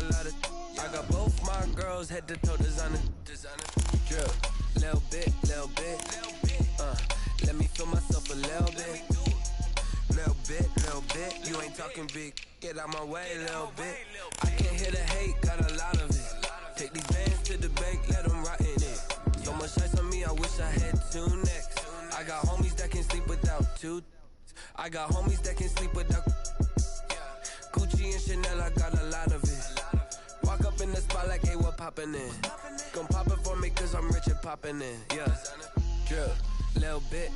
lot of. I got both my girls head to toe designer. Drip, little bit. Let me feel myself a little bit. Little bit. You ain't talking big. Get out my way, little bit. I can't hear the hate, got a lot of it. Take these bands to the bank, let them rot in it. So much ice on me, I wish I had two necks. I got homies that can sleep without two. I got homies that can sleep without Gucci and Chanel, I got a lot of it. Walk up in the spot like, hey, what poppin' in? Gon' pop it for me cause I'm rich and poppin' in. Yeah, drip, little bit.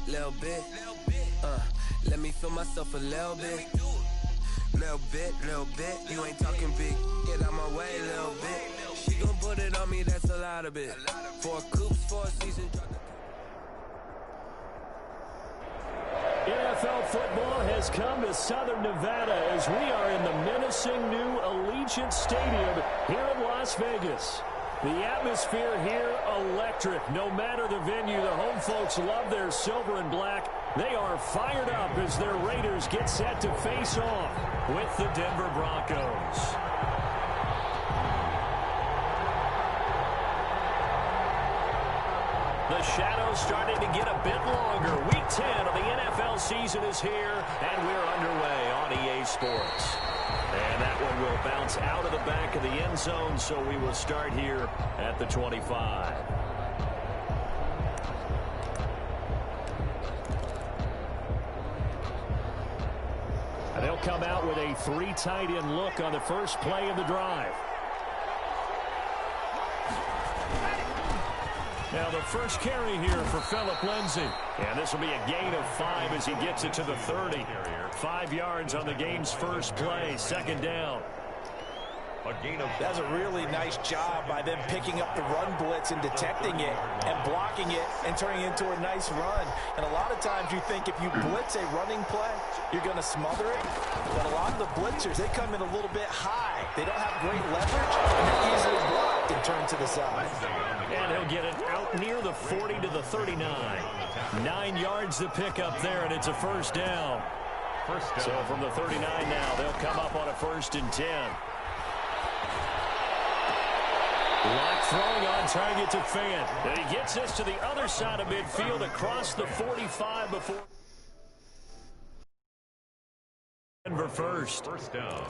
Let me feel myself a little bit. Little bit. You ain't talking big. Get out my way, little bit. She gon' put it on me, that's a lot of it. 4 coops, 4 seasons. NFL football has come to Southern Nevada as we are in the menacing new Allegiant Stadium here in Las Vegas. The atmosphere here, electric. No matter the venue, the home folks love their silver and black. They are fired up as their Raiders get set to face off with the Denver Broncos. The shadow's starting to get a bit longer. Week 10 of the NFL season is here, and we're underway on EA Sports. And that one will bounce out of the back of the end zone, so we will start here at the 25. And they'll come out with a 3 tight end look on the first play of the drive. Now the first carry here for Phillip Lindsay. And this will be a gain of 5 as he gets it to the 30. 5 yards on the game's first play, second down. That's a really nice job by them picking up the run blitz and detecting it and blocking it and turning it into a nice run. And a lot of times you think if you blitz a running play, you're going to smother it. But a lot of the blitzers, they come in a little bit high. They don't have great leverage, and they're easily blocked and turned to the side. And he'll get it out near the 40 to the 39. 9 yards to pick up there, and it's a first down. So from the 39 now, they'll come up on a 1st and 10. Lock throwing on target to Fant. And he gets this to the other side of midfield across the 45 before Denver first. First down.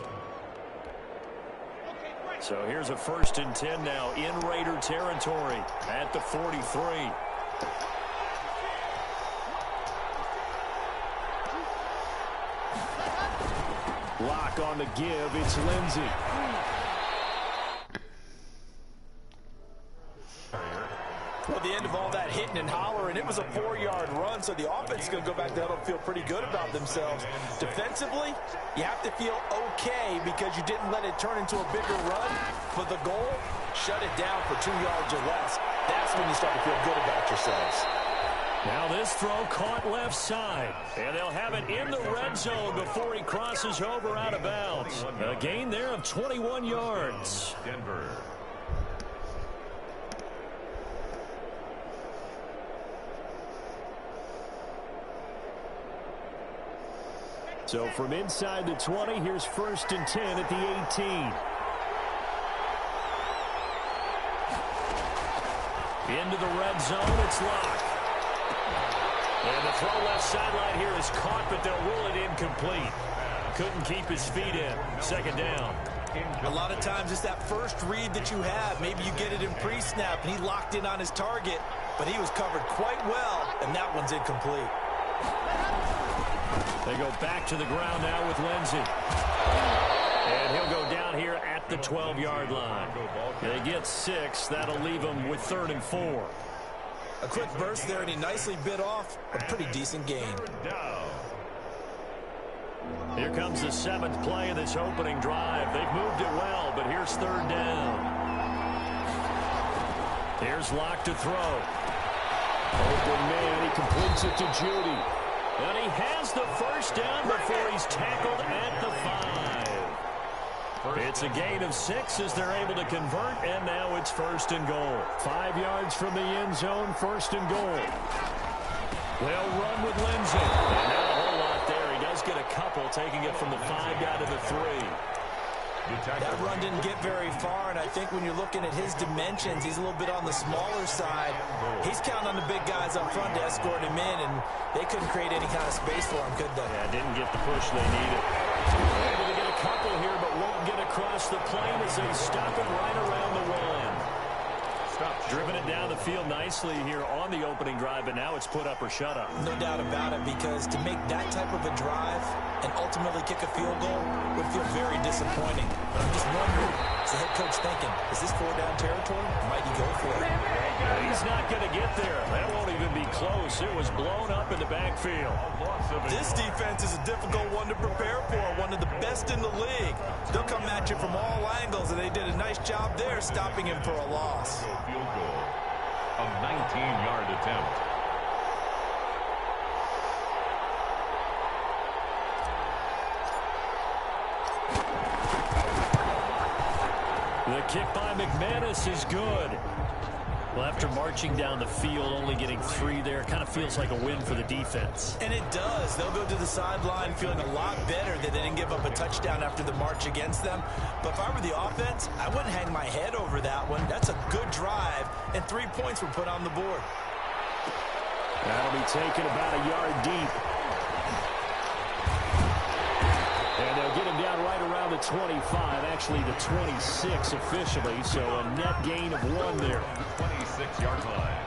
So here's a 1st and 10 now in Raider territory at the 43. Lock on the give. It's Lindsay. Well, the end of all that hitting and hollering, it was a 4-yard run, so the offense is going to go back there and feel pretty good about themselves. Defensively, you have to feel okay because you didn't let it turn into a bigger run, but the goal, shut it down for 2 yards or less. That's when you start to feel good about yourselves. Now this throw caught left side, and they'll have it in the red zone before he crosses over out of bounds. A gain there of 21 yards. Denver. So from inside the 20, here's 1st and 10 at the 18. Into the red zone, it's Lock. And the throw left sideline here is caught, but they'll rule it incomplete. Couldn't keep his feet in. Second down. A lot of times it's that first read that you have. Maybe you get it in pre-snap, and he locked in on his target, but he was covered quite well, and that one's incomplete. They go back to the ground now with Lindsay. And he'll go down here at the 12-yard line. They get 6. That'll leave them with 3rd and 4. A quick burst there, and he nicely bit off a pretty decent gain. Here comes the 7th play of this opening drive. They've moved it well, but here's 3rd down. Here's Lock to throw. Open man, he completes it to Judy. And he has the first down before he's tackled at the 5. It's a gain of 6 as they're able to convert, and now it's 1st and goal. 5 yards from the end zone, 1st and goal. They'll run with Lindsay. And not a whole lot there. He does get a couple, taking it from the 5 down to the 3. That run didn't get very far, and I think when you're looking at his dimensions, he's a little bit on the smaller side. He's counting on the big guys up front to escort him in, and they couldn't create any kind of space for him, could they? Yeah, didn't get the push they needed. Able to get a couple here, but won't get across the plane as they stop it right around the one. Driven it down the field nicely here on the opening drive, but now it's put up or shut up. No doubt about it, because to make that type of a drive and ultimately kick a field goal would feel very disappointing. But I'm just wondering, is the head coach thinking, is this 4-down territory? Might he go for it? He's not going to get there. That won't even be close. It was blown up in the backfield. This defense is a difficult one to prepare for, one of the best in the league. They'll come at you from all angles, and they did a nice job there stopping him for a loss. Field goal, a 19-yard attempt. The kick by McManus is good. Well, after marching down the field, only getting 3 there, kind of feels like a win for the defense. And it does. They'll go to the sideline feeling a lot better that they didn't give up a touchdown after the march against them. But if I were the offense, I wouldn't hang my head over that one. That's a good drive, and 3 points were put on the board. That'll be taken about a yard deep. And they'll get him down right around the 25, actually the 26 officially, so a net gain of 1 there. 26-yard line.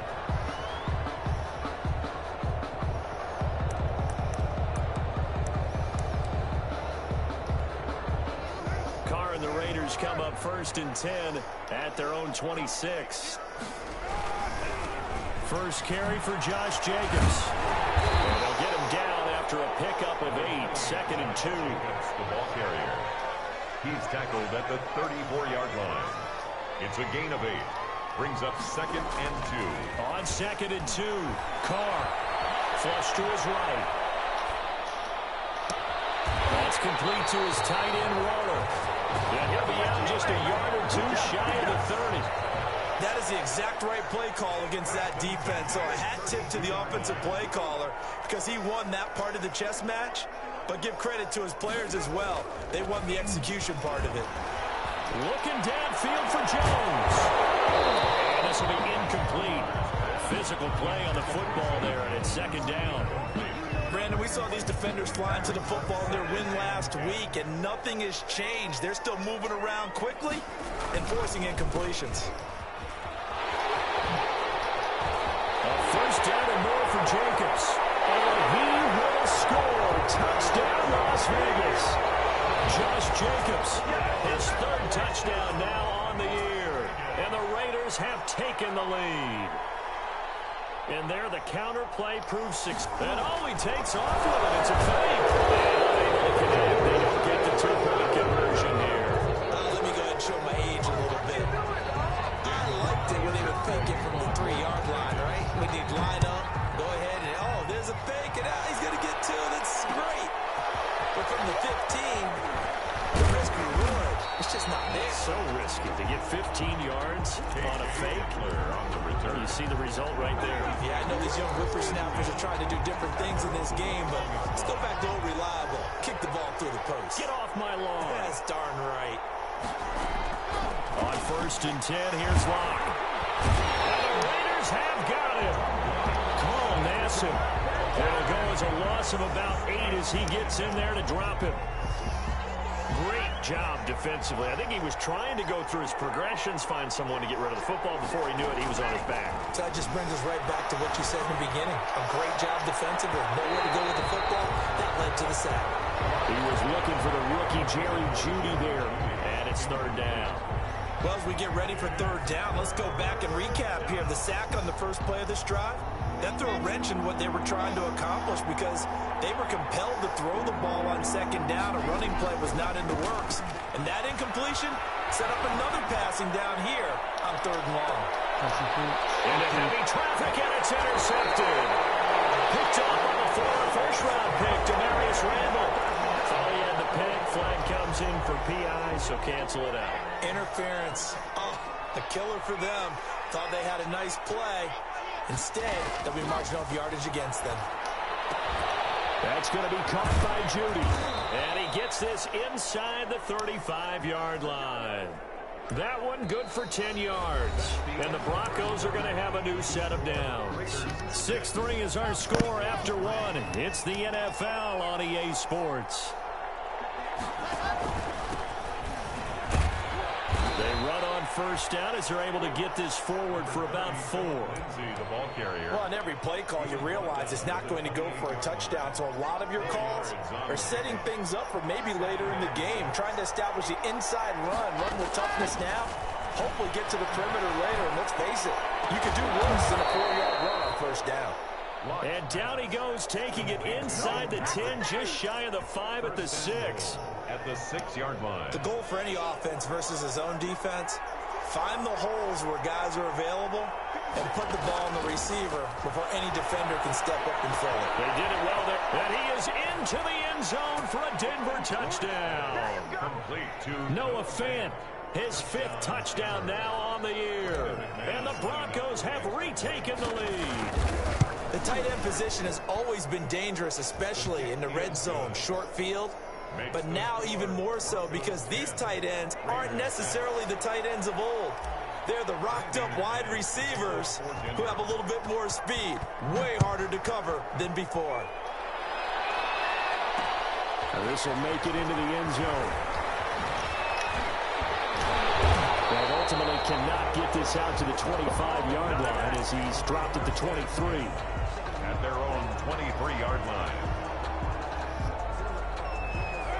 Carr and the Raiders come up 1st and 10 at their own 26. First carry for Josh Jacobs. And they'll get him down after a pickup of 8, 2nd and 2. The ball carrier. He's tackled at the 34-yard line. It's a gain of 8. Brings up 2nd and 2. On 2nd and 2, Carr flush to his right. That's complete to his tight end, Waller. And he'll be out just a yard or 2 shy of the 30. That is the exact right play call against that defense. So a hat tip to the offensive play caller because he won that part of the chess match. But give credit to his players as well. They won the execution part of it. Looking downfield for Jones. And this will be incomplete. Physical play on the football there, and it's 2nd down. Brandon, we saw these defenders flying to the football in their win last week, and nothing has changed. They're still moving around quickly and forcing incompletions. A 1st down and more for Jacobs. And he will score. Touchdown, Las Vegas. Josh Jacobs, his 3rd touchdown now on the year. And the Raiders have taken the lead. And there the counter play proves 6. And he takes off with it. It's a fake. And they don't get the 2-point conversion here. Let me go ahead and show my age a little bit. I liked it when they would fake it from the 3-yard line, right? When they'd line up, go ahead and, there's a fake, and he's going to get 2. That's great. But from the 15, the risk reward, it's just not there. So risky to get 15 yards on a fake. On the return. You see the result right there. Yeah, I know these young whippersnappers are trying to do different things in this game, but let's go back to old reliable. Kick the ball through the post. Get off my lawn. That's darn right. On 1st and 10, here's Locke. And the Raiders have got him. Carl Nassib. It'll go as a loss of about 8 as he gets in there to drop him. Great job defensively. I think he was trying to go through his progressions, find someone to get rid of the football. Before he knew it, he was on his back. So that just brings us right back to what you said in the beginning. A great job defensively. Nowhere to go with the football. That led to the sack. He was looking for the rookie Jerry Jeudy there, and it's 3rd down. Well, as we get ready for 3rd down, let's go back and recap here. The sack on the first play of this drive, that threw a wrench in what they were trying to accomplish because they were compelled to throw the ball on 2nd down. A running play was not in the works. And that incompletion set up another passing down here on 3rd and long. Into heavy traffic, and it's intercepted. Picked up on the former 1st-round pick, Demarius Randall. Thought he had the pick. Flag comes in for PI, so cancel it out. Interference. A killer for them. Thought they had a nice play. Instead, they'll be marching off yardage against them. That's going to be caught by Judy. And he gets this inside the 35-yard line. That one good for 10 yards. And the Broncos are going to have a new set of downs. 6-3 is our score after one. It's the NFL on EA Sports. They run on first down as they're able to get this forward for about 4. The ball carrier. Well, on every play call, you realize it's not going to go for a touchdown. So a lot of your calls are setting things up for maybe later in the game, trying to establish the inside run with toughness now, hopefully get to the perimeter later. And let's face it, you could do worse than a 4-yard run on first down. And down he goes, taking it inside the 10, just shy of the 5 at the 6. At the 6-yard line. The goal for any offense versus his own defense, find the holes where guys are available and put the ball on the receiver before any defender can step up and fill it. They did it well there. And he is into the end zone for a Denver touchdown. Complete to Noah Fant, his 5th touchdown now on the year. And the Broncos have retaken the lead. The tight end position has always been dangerous, especially in the red zone, short field. But now even more so because these tight ends aren't necessarily the tight ends of old. They're the rocked-up wide receivers who have a little bit more speed, way harder to cover than before. And this will make it into the end zone. But ultimately cannot get this out to the 25-yard line as he's dropped at the 23. At their own 23-yard line.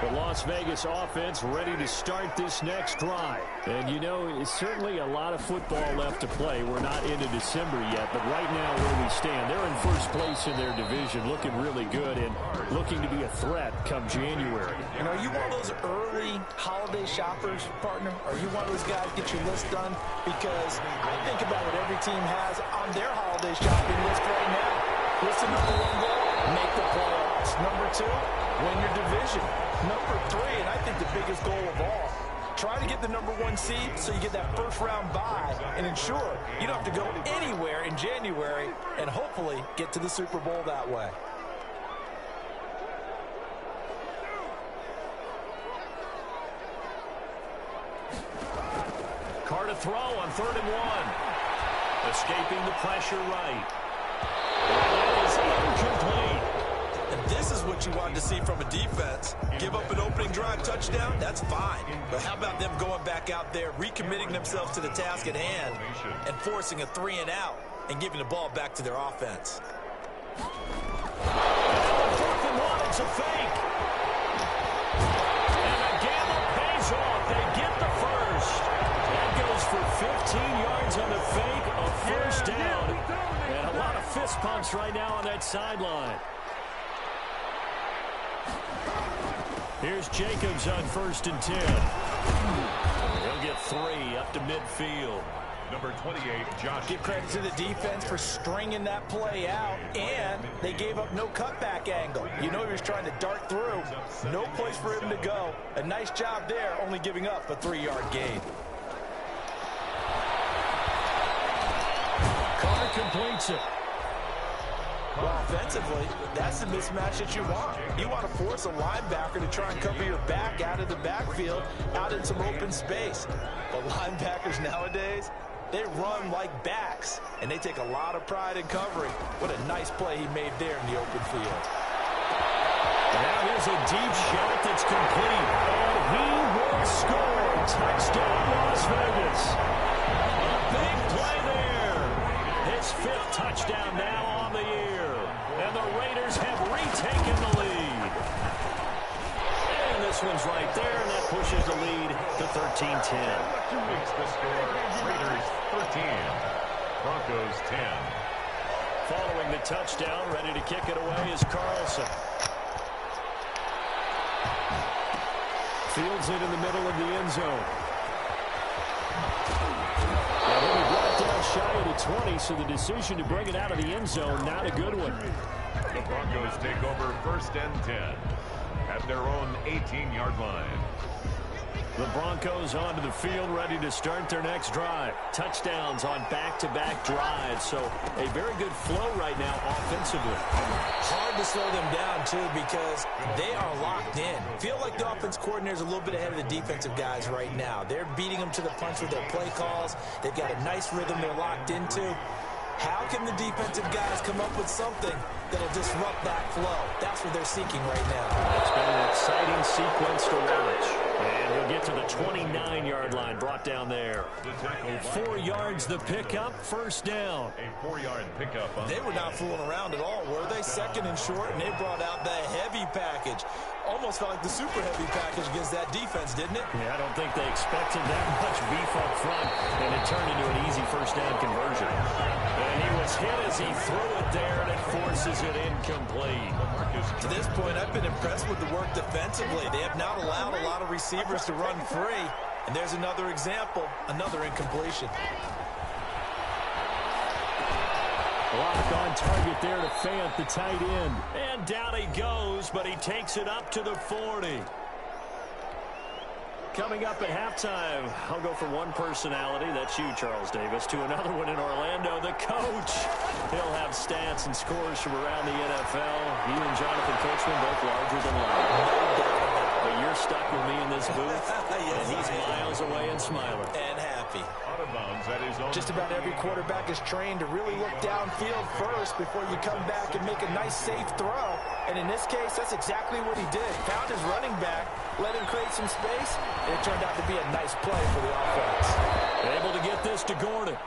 The Las Vegas offense ready to start this next drive. And, you know, it's certainly a lot of football left to play. We're not into December yet, but right now where we stand, they're in first place in their division, looking really good and looking to be a threat come January. And are you one of those early holiday shoppers, partner? Are you one of those guys get your list done? Because I think about what every team has on their holiday shopping list right now. What's the number 1 goal? Make the playoffs. Number 2, win your division. Number 3, and I think the biggest goal of all, try to get the number 1 seed so you get that first-round bye and ensure you don't have to go anywhere in January and hopefully get to the Super Bowl that way. Carr to throw on 3rd and 1. Escaping the pressure right. And that is incomplete. And this is what you wanted to see from a defense. Give up an opening drive touchdown, that's fine. But how about them going back out there, recommitting themselves to the task at hand, and forcing a 3-and-out, and giving the ball back to their offense. 4th and 1, it's a fake. And the gamble pays off. They get the first. That goes for 15 yards on the fake, a first down. And a lot of fist pumps right now on that sideline. Here's Jacobs on 1st and 10. He'll get 3 up to midfield. Number 28, Josh. Give credit to the defense for stringing that play out, and they gave up no cutback angle. You know he was trying to dart through. No place for him to go. A nice job there, only giving up a 3-yard gain. Carr completes it. Well, offensively, that's the mismatch that you want. You want to force a linebacker to try and cover your back out of the backfield, out in some open space. But linebackers nowadays, they run like backs, and they take a lot of pride in covering. What a nice play he made there in the open field. Now here's a deep shot that's complete. And he will score. Touchdown, Las Vegas. A big play there. His 5th touchdown now on the year. And the Raiders have retaken the lead. And this one's right there, and that pushes the lead to 13-10. Makes the score. Raiders 13. Broncos 10. Following the touchdown, ready to kick it away is Carlson. Fields it in the middle of the end zone. And he'll be brought down shy of the 20, so the decision to bring it out of the end zone, not a good one. The Broncos take over 1st and 10 at their own 18-yard line. The Broncos onto the field, ready to start their next drive. Touchdowns on back-to-back drives, so a very good flow right now offensively. Hard to slow them down, too, because they are locked in. Feel like the offense coordinator is a little bit ahead of the defensive guys right now. They're beating them to the punch with their play calls. They've got a nice rhythm they're locked into. How can the defensive guys come up with something that'll disrupt that flow? That's what they're seeking right now. It's been an exciting sequence to watch. And he'll get to the 29-yard line, brought down there. 4 yards the pickup, first down. A 4-yard pickup. They were not fooling around at all, were they? Second and short, and they brought out the heavy package. Almost felt like the super heavy package against that defense, didn't it? Yeah, I don't think they expected that much beef up front, and it turned into an easy first down conversion. And he was hit as he threw it there, and it forces it incomplete. To this point, I've been impressed with the work defensively. They have not allowed a lot of receivers to run free. And there's another example, another incompletion. Block on target there to Fant, the tight end. And down he goes, but he takes it up to the 40. Coming up at halftime, I'll go from one personality, that's you, Charles Davis, to another one in Orlando, the coach. He'll have stats and scores from around the NFL. He and Jonathan Coachman both larger than life. But you're stuck with me in this booth, and he's miles away and smiling. And happy. Out of bounds at his own. Just about every quarterback is trained to really look downfield first before you come back and make a nice, safe throw. And in this case, that's exactly what he did. Found his running back, let him create some space, and it turned out to be a nice play for the offense. Able to get this to Gordon.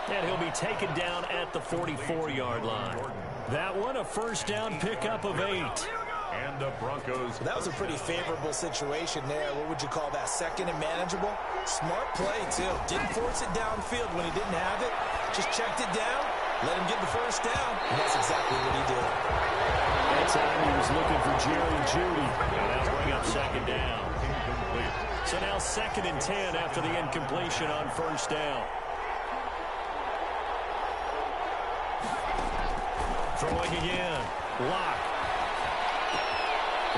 And he'll be taken down at the 44-yard line. That one, a first down pickup of 8. And the Broncos. That was a pretty favorable situation there. What would you call that? Second and manageable? Smart play, too. Didn't force it downfield when he didn't have it. Just checked it down, let him get the first down. And that's exactly what he did. That time he was looking for Jerry Jeudy. And that'll bring up second down. Incomplete. So now 2nd and 10 after the incompletion on first down. Throwing again. Lock.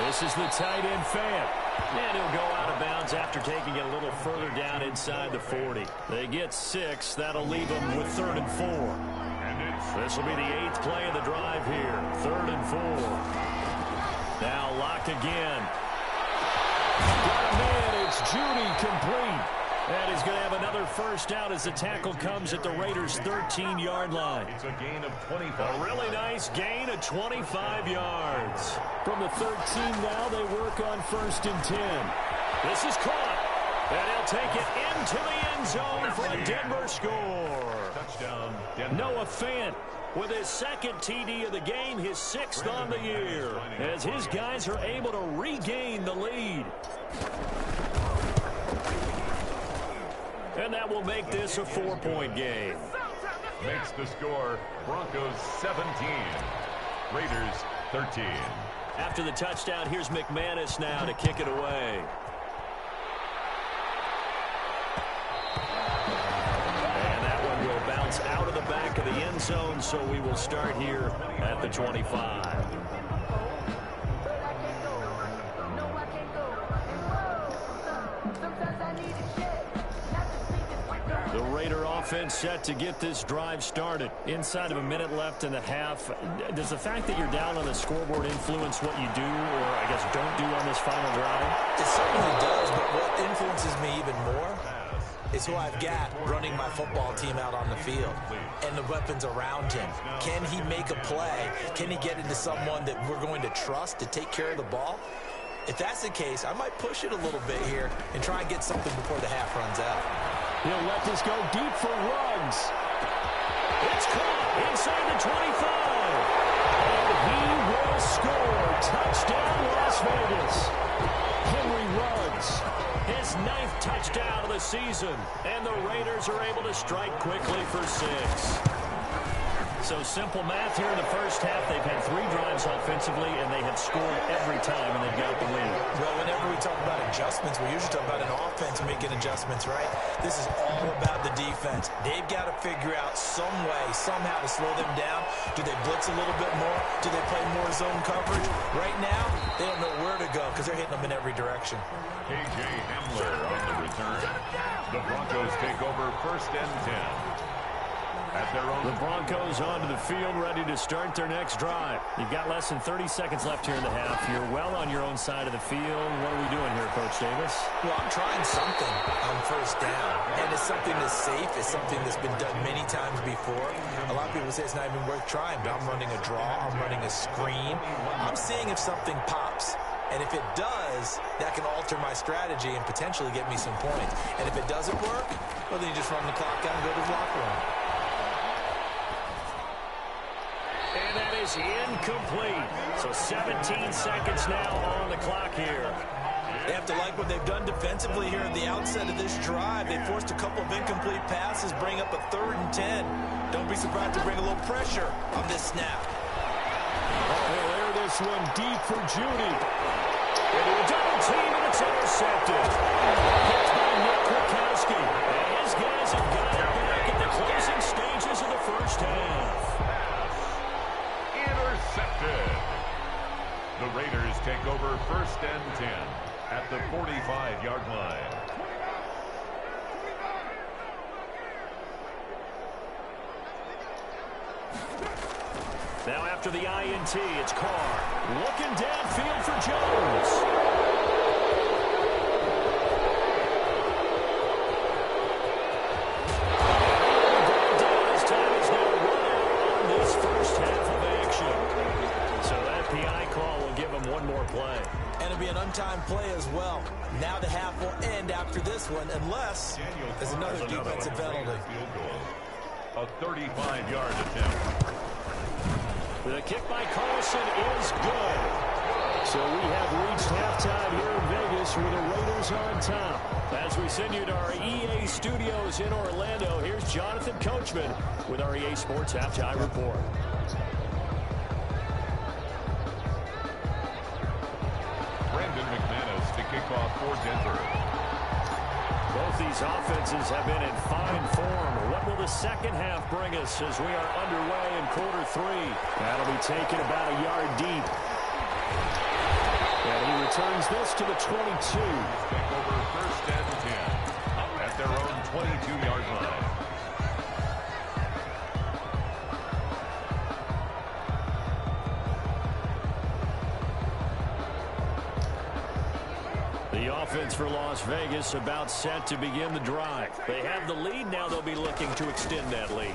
This is the tight end Fant. And he'll go out of bounds after taking it a little further down inside the 40. They get 6. That'll leave them with 3rd and 4. This will be the 8th play of the drive here. 3rd and 4. Now Lock again. Got a man. It's Jeudy complete. And he's going to have another first down as the tackle comes at the Raiders' 13-yard line. It's a gain of 25. A really nice gain of 25 yards. From the 13 now, they work on 1st and 10. This is caught. And he'll take it into the end zone for a Denver score. Touchdown, Denver. Noah Fant with his 2nd TD of the game, his 6th on the year, as his guys are able to regain the lead. And that will make this a 4-point game. Makes the score Broncos 17, Raiders 13. After the touchdown, here's McManus now to kick it away. And that one will bounce out of the back of the end zone, so we will start here at the 25. The Raider offense set to get this drive started. Inside of a minute left in the half. Does the fact that you're down on the scoreboard influence what you do, or I guess don't do on this final drive? It certainly does, but what influences me even more is who I've got running my football team out on the field and the weapons around him. Can he make a play? Can he get into someone that we're going to trust to take care of the ball? If that's the case, I might push it a little bit here and try and get something before the half runs out. He'll let this go deep for Ruggs. It's caught inside the 25. And he will score. Touchdown, Las Vegas. Henry Ruggs, his 9th touchdown of the season. And the Raiders are able to strike quickly for 6. So simple math here in the first half. They've had 3 drives offensively, and they have scored every time, and they've got the lead. Well, whenever we talk about adjustments, we usually talk about an offense making adjustments, right? This is all about the defense. They've got to figure out some way, somehow to slow them down. Do they blitz a little bit more? Do they play more zone coverage? Right now, They don't know where to go because they're hitting them in every direction. KJ Hamler on the return. The Broncos take over 1st and 10. At their own. The Broncos onto the field, ready to start their next drive. You've got less than 30 seconds left here in the half. You're well on your own side of the field. What are we doing here, Coach Davis? Well, I'm trying something on 1st down, and it's something that's safe. It's something that's been done many times before. A lot of people say it's not even worth trying, but I'm running a draw. I'm running a screen. I'm seeing if something pops. And if it does, that can alter my strategy and potentially get me some points. And if it doesn't work, well, then you just run the clock out and go to the locker room. And that is incomplete. So 17 seconds now on the clock here. They have to like what they've done defensively here at the outset of this drive. They forced a couple of incomplete passes, bring up a 3rd and 10. Don't be surprised to bring a little pressure on this snap. Oh, he'll air this one deep for Judy. Into a double team, and it's intercepted. Picked by Nick Kwiatkowski. And his guys have got it back at the closing stages of the 1st half. Intercepted. The Raiders take over 1st and 10 at the 45-yard line. Now after the INT, it's Carr. Looking downfield for Jones. Untimed play as well. Now the half will end after this one, unless there's another defensive penalty. A 35-yard attempt. The kick by Carlson is good. So we have reached halftime here in Vegas with the Raiders on top. As we send you to our EA studios in Orlando, here's Jonathan Coachman with our EA Sports Halftime Report. Kickoff for Denver. Both these offenses have been in fine form. What will the second half bring us as we are underway in quarter 3? That'll be taken about a yard deep. And he returns this to the 22. Take over 1st and 10 at their own 22-yard line. Offense for Las Vegas about set to begin the drive. They have the lead. Now they'll be looking to extend that lead.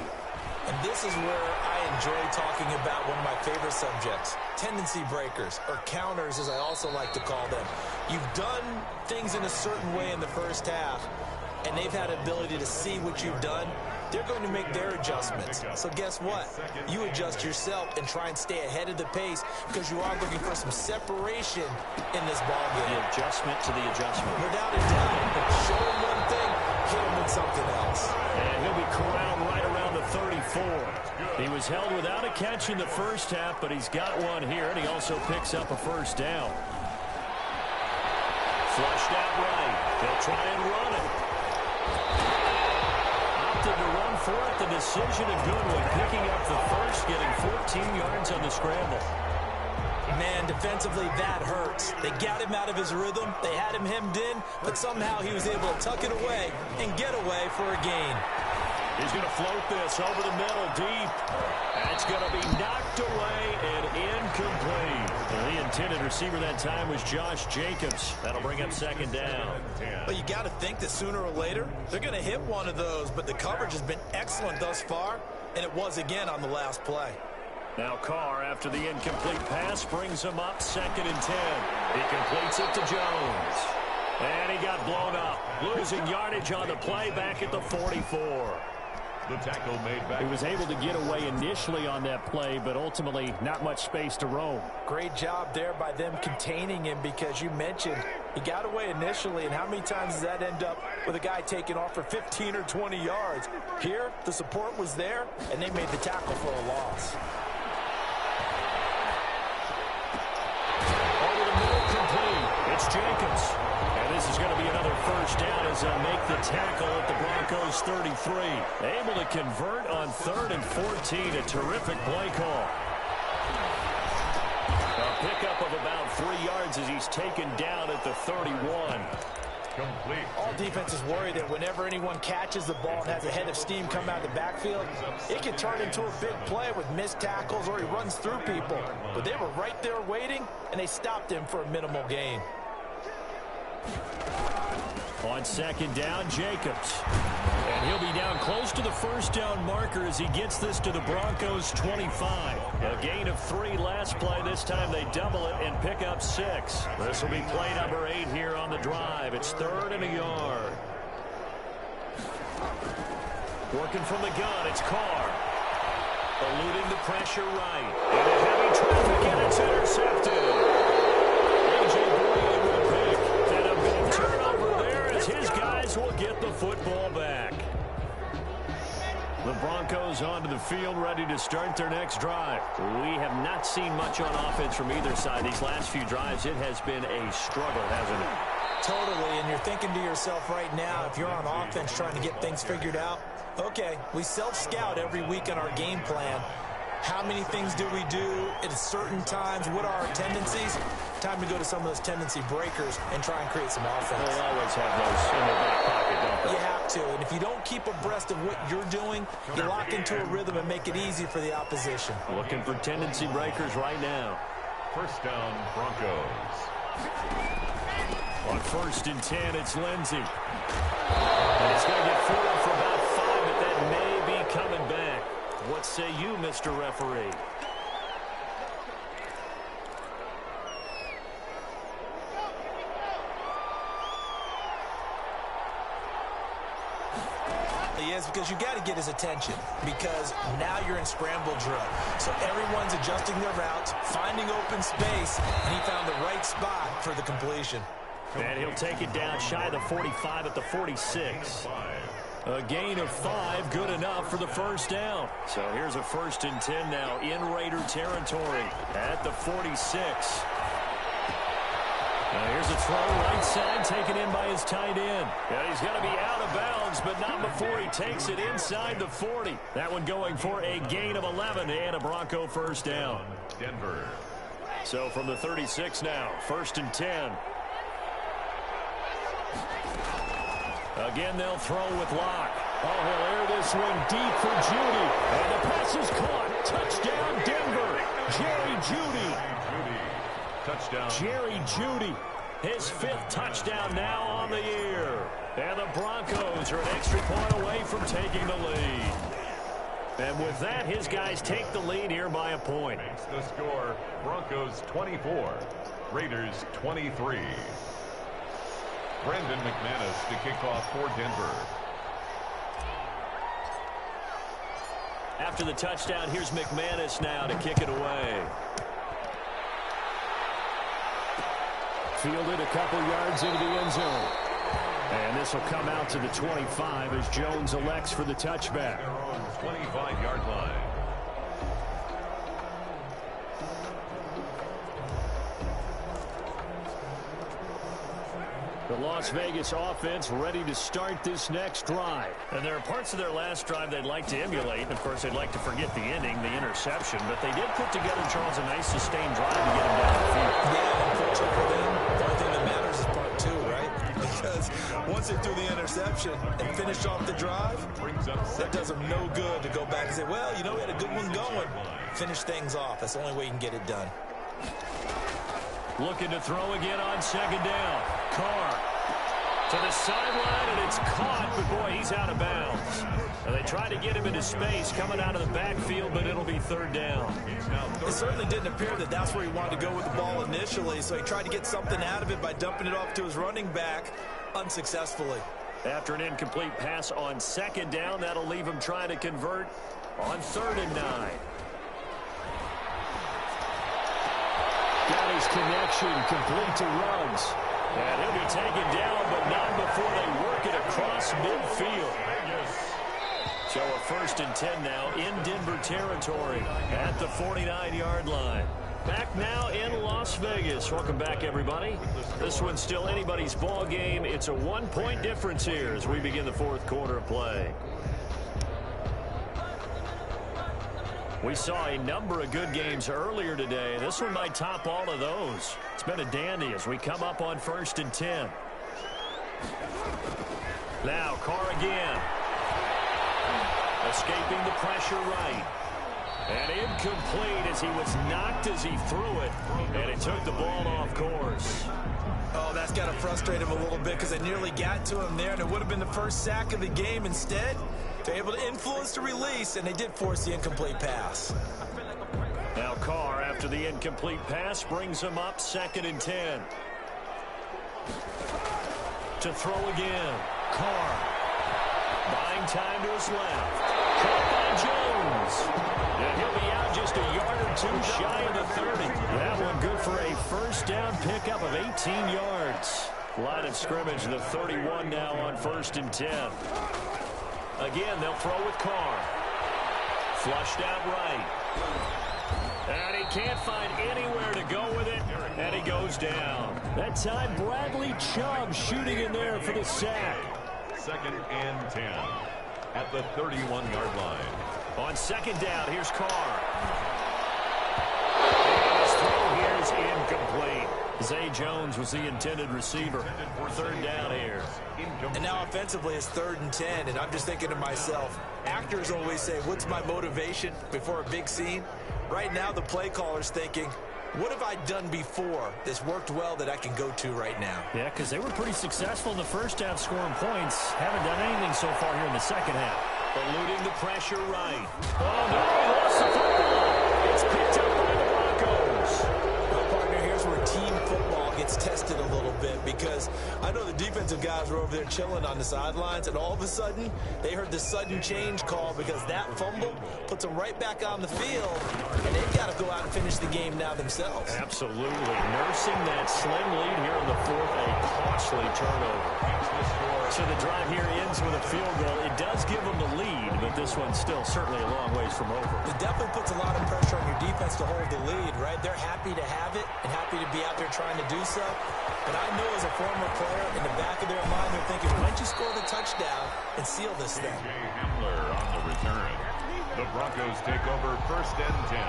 And this is where I enjoy talking about one of my favorite subjects, tendency breakers, or counters as I also like to call them. You've done things in a certain way in the 1st half, and they've had ability to see what you've done. They're going to make their adjustments. So guess what? You adjust yourself and try and stay ahead of the pace because you are looking for some separation in this ballgame. The adjustment to the adjustment. Without a doubt. Show him one thing, hit him with something else. And he'll be corralled right around the 34. He was held without a catch in the 1st half, but he's got one here, and he also picks up a 1st down. Flushed out right. They'll try and run it. To run for it, the decision a good one, picking up the 1st, getting 14 yards on the scramble. Man, defensively, that hurts. They got him out of his rhythm. They had him hemmed in, but somehow he was able to tuck it away and get away for a gain. He's going to float this over the middle deep. That's going to be knocked away and incomplete. The intended receiver that time was Josh Jacobs. That'll bring up 2nd down. Well, you got to think that sooner or later they're going to hit one of those, but the coverage has been excellent thus far, and it was again on the last play. Now Carr, after the incomplete pass, brings him up 2nd and 10. He completes it to Jones. And he got blown up, losing yardage on the play back at the 44. The tackle made back. He was able to get away initially on that play, but ultimately not much space to roam. Great job there by them containing him because you mentioned he got away initially, and how many times does that end up with a guy taking off for 15 or 20 yards? Here, the support was there, and they made the tackle for a loss. Over the middle, complete. It's Jacobs. And this is going to be another 1st down as they'll make the tackle at the Broncos 33. Able to convert on 3rd and 14. A terrific play call. A pickup of about 3 yards yards as he's taken down at the 31. Complete. All defenses worry that whenever anyone catches the ball and has a head of steam come out of the backfield, it can turn into a big play with missed tackles or he runs through people. But they were right there waiting, and they stopped him for a minimal gain. On second down, Jacobs. And he'll be down close to the first down marker as he gets this to the Broncos 25. A gain of 3 last play. This time they double it and pick up 6. This will be play number 8 here on the drive. It's 3rd and a yard. Working from the gun, it's Carr. Eluding the pressure right. And a heavy traffic, and it's intercepted. A.J. Green will pick. And a big turnover there as his guys will get the football back. The Broncos onto the field, ready to start their next drive. We have not seen much on offense from either side. These last few drives, it has been a struggle, hasn't it? Totally, and you're thinking to yourself right now, if you're on offense trying to get things figured out, okay, we self-scout every week on our game plan. How many things do we do at certain times? What are our tendencies? Time to go to some of those tendency breakers and try and create some offense. They always have those in their back pocket, don't they? You have to, and if you don't keep abreast of what you're doing, you lock into a rhythm and make it easy for the opposition. Looking for tendency breakers right now. First down, Broncos. On 1st and 10, it's Lindsey. And it's going to get forward for about 5, but that may be coming back. What say you, Mr. Referee? Yes, because you got to get his attention, because now you're in scramble drill. So everyone's adjusting their routes, finding open space, and he found the right spot for the completion. And he'll take it down shy of the 45 at the 46. A gain of 5, good enough for the first down. So here's a 1st and 10 now in Raider territory at the 46. Now here's a throw right side, taken in by his tight end. And he's going to be out of bounds, but not before he takes it inside the 40. That one going for a gain of 11 and a Bronco first down. Denver. So from the 36 now, 1st and 10. Again, they'll throw with Locke. Oh, he'll air this one deep for Jeudy. And the pass is caught. Touchdown, Denver. Jerry Jeudy. Touchdown. Jerry Jeudy, his 5th touchdown now on the year. And the Broncos are an extra point away from taking the lead. And with that, his guys take the lead here by a point. Makes the score, Broncos 24, Raiders 23. Brandon McManus to kick off for Denver. After the touchdown, here's McManus now to kick it away. Fielded a couple yards into the end zone. And this will come out to the 25 as Jones elects for the touchback. 25-yard line. The Las Vegas offense ready to start this next drive. And there are parts of their last drive they'd like to emulate. And, of course, they'd like to forget the ending, the interception. But they did put together, Charles, a nice sustained drive to get them down the field. Yeah, unfortunately for them, the only thing that matters is part 2, right? Because once they threw the interception and finished off the drive, that does them no good to go back and say, well, you know, we had a good one going. Finish things off. That's the only way you can get it done. Looking to throw again on second down. Carr to the sideline, and it's caught, but boy, he's out of bounds. And they try to get him into space coming out of the backfield, but it'll be 3rd down. It certainly didn't appear that that's where he wanted to go with the ball initially, so he tried to get something out of it by dumping it off to his running back unsuccessfully. After an incomplete pass on second down, that'll leave him trying to convert on 3rd and 9. Got his connection complete to Ruggs. And he'll be taken down, but not before they work it across midfield. So a 1st and 10 now in Denver territory at the 49-yard line. Back now in Las Vegas. Welcome back, everybody. This one's still anybody's ball game. It's a 1-point difference here as we begin the 4th quarter of play. We saw a number of good games earlier today. This one might top all of those. It's been a dandy as we come up on 1st and 10. Now, Carr again. Escaping the pressure right. And incomplete as he was knocked as he threw it. And it took the ball off course. Oh, that's got to frustrate him a little bit because they nearly got to him there, and it would have been the first sack of the game. Instead, they're able to influence the release, and they did force the incomplete pass. Now Carr, after the incomplete pass, brings him up 2nd and 10. To throw again. Carr. Buying time to his left. Caught by Jones. And he'll be out just a yard or two shy of the 30. That one good for a first down pickup of 18 yards. Line of scrimmage, the 31 now on 1st and 10. Again, they'll throw with Carr. Flushed out right. And he can't find anywhere to go with it, and he goes down. That time, Bradley Chubb shooting in there for the sack. 2nd and 10 at the 31-yard line. On 2nd down, here's Carr. And his throw here is incomplete. Zay Jones was the intended receiver. 3rd down here. And now offensively it's 3rd and 10, and I'm just thinking to myself, actors always say, what's my motivation before a big scene? Right now the play caller's thinking, what have I done before that's worked well that I can go to right now? Yeah, because they were pretty successful in the first half scoring points. Haven't done anything so far here in the second half. Eluding the pressure right. Oh, no, he lost the football. It's picked up by the Broncos. Well, partner, here's where team football gets tested a little bit, because I know the defensive guys were over there chilling on the sidelines, and all of a sudden they heard the sudden change call because that fumble puts them right back on the field, and they've got to go out and finish the game now themselves. Absolutely. Nursing that slim lead here in the 4th, a costly turnover. So the drive here ends with a field goal. It does give them the lead, but this one's still certainly a long ways from over. It definitely puts a lot of pressure on your defense to hold the lead, right? They're happy to have it and happy to be out there trying to do so. But I know as a former player, in the back of their mind, they're thinking, why don't you score the touchdown and seal this thing? Jay Hamler on the return. The Broncos take over 1st and 10.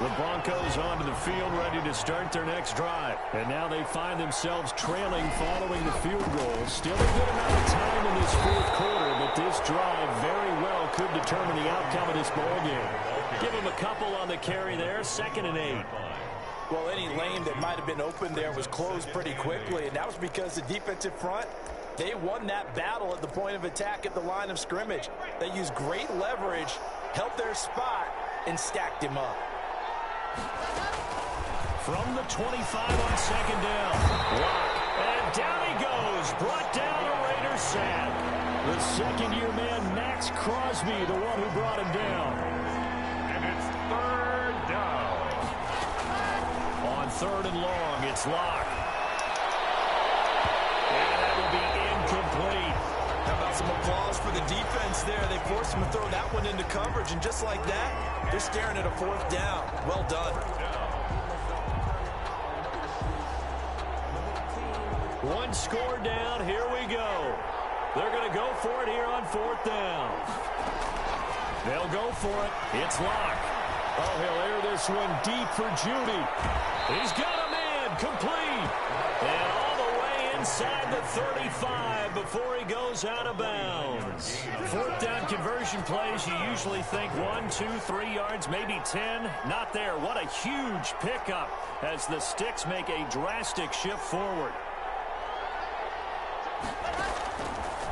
The Broncos onto the field ready to start their next drive. And now they find themselves trailing following the field goal. Still a good amount of time in this 4th quarter, but this drive very well could determine the outcome of this ball game. Give them a couple on the carry there, 2nd and 8. Well, any lane that might have been open there was closed pretty quickly, and that was because the defensive front, they won that battle at the point of attack at the line of scrimmage. They used great leverage, held their spot, and stacked him up. From the 25 on 2nd down. Lock. And down he goes. Brought down a Raider sack. The second-year man, Max Crosby, the one who brought him down. And it's 3rd down. On 3rd and long, it's Lock. And that will be incomplete. How about some applause for the defense there? They forced him to throw that one into coverage, and just like that, they're staring at a 4th down. Well done. One score down. Here we go. They're going to go for it here on 4th down. They'll go for it. It's Lock. Oh, he'll air this one deep for Judy. He's got a man. Complete. And all the way inside the 35 before he goes out of bounds. 4th down conversion plays, you usually think 1, 2, 3 yards, maybe 10. Not there. What a huge pickup as the Sticks make a drastic shift forward.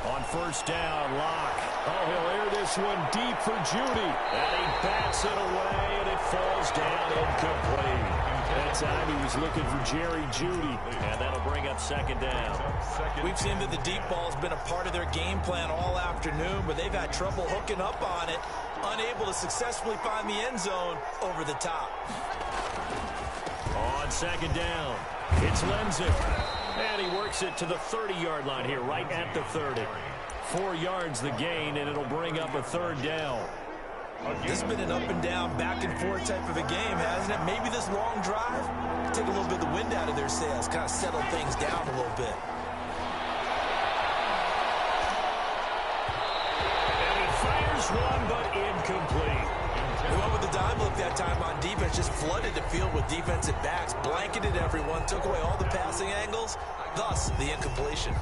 On 1st down, Lock. Oh, he'll air this one deep for Judy. And he bats it away, and it falls down incomplete. That time he was looking for Jerry Judy, and that'll bring up 2nd down. We've seen that the deep ball's been a part of their game plan all afternoon, but they've had trouble hooking up on it, unable to successfully find the end zone over the top. On 2nd down, it's Lenzik. And he works it to the 30-yard line here, right at the 30. 4 yards the gain, and it'll bring up a 3rd down. This has been an up-and-down, back-and-forth type of a game, hasn't it? Maybe this long drive take a little bit of the wind out of their sails, kind of settle things down a little bit. And he fires one, but incomplete. They went with the dime look that time on defense, just flooded the field with defensive backs, blanketed everyone, took away all the passing angles, thus the incompletion.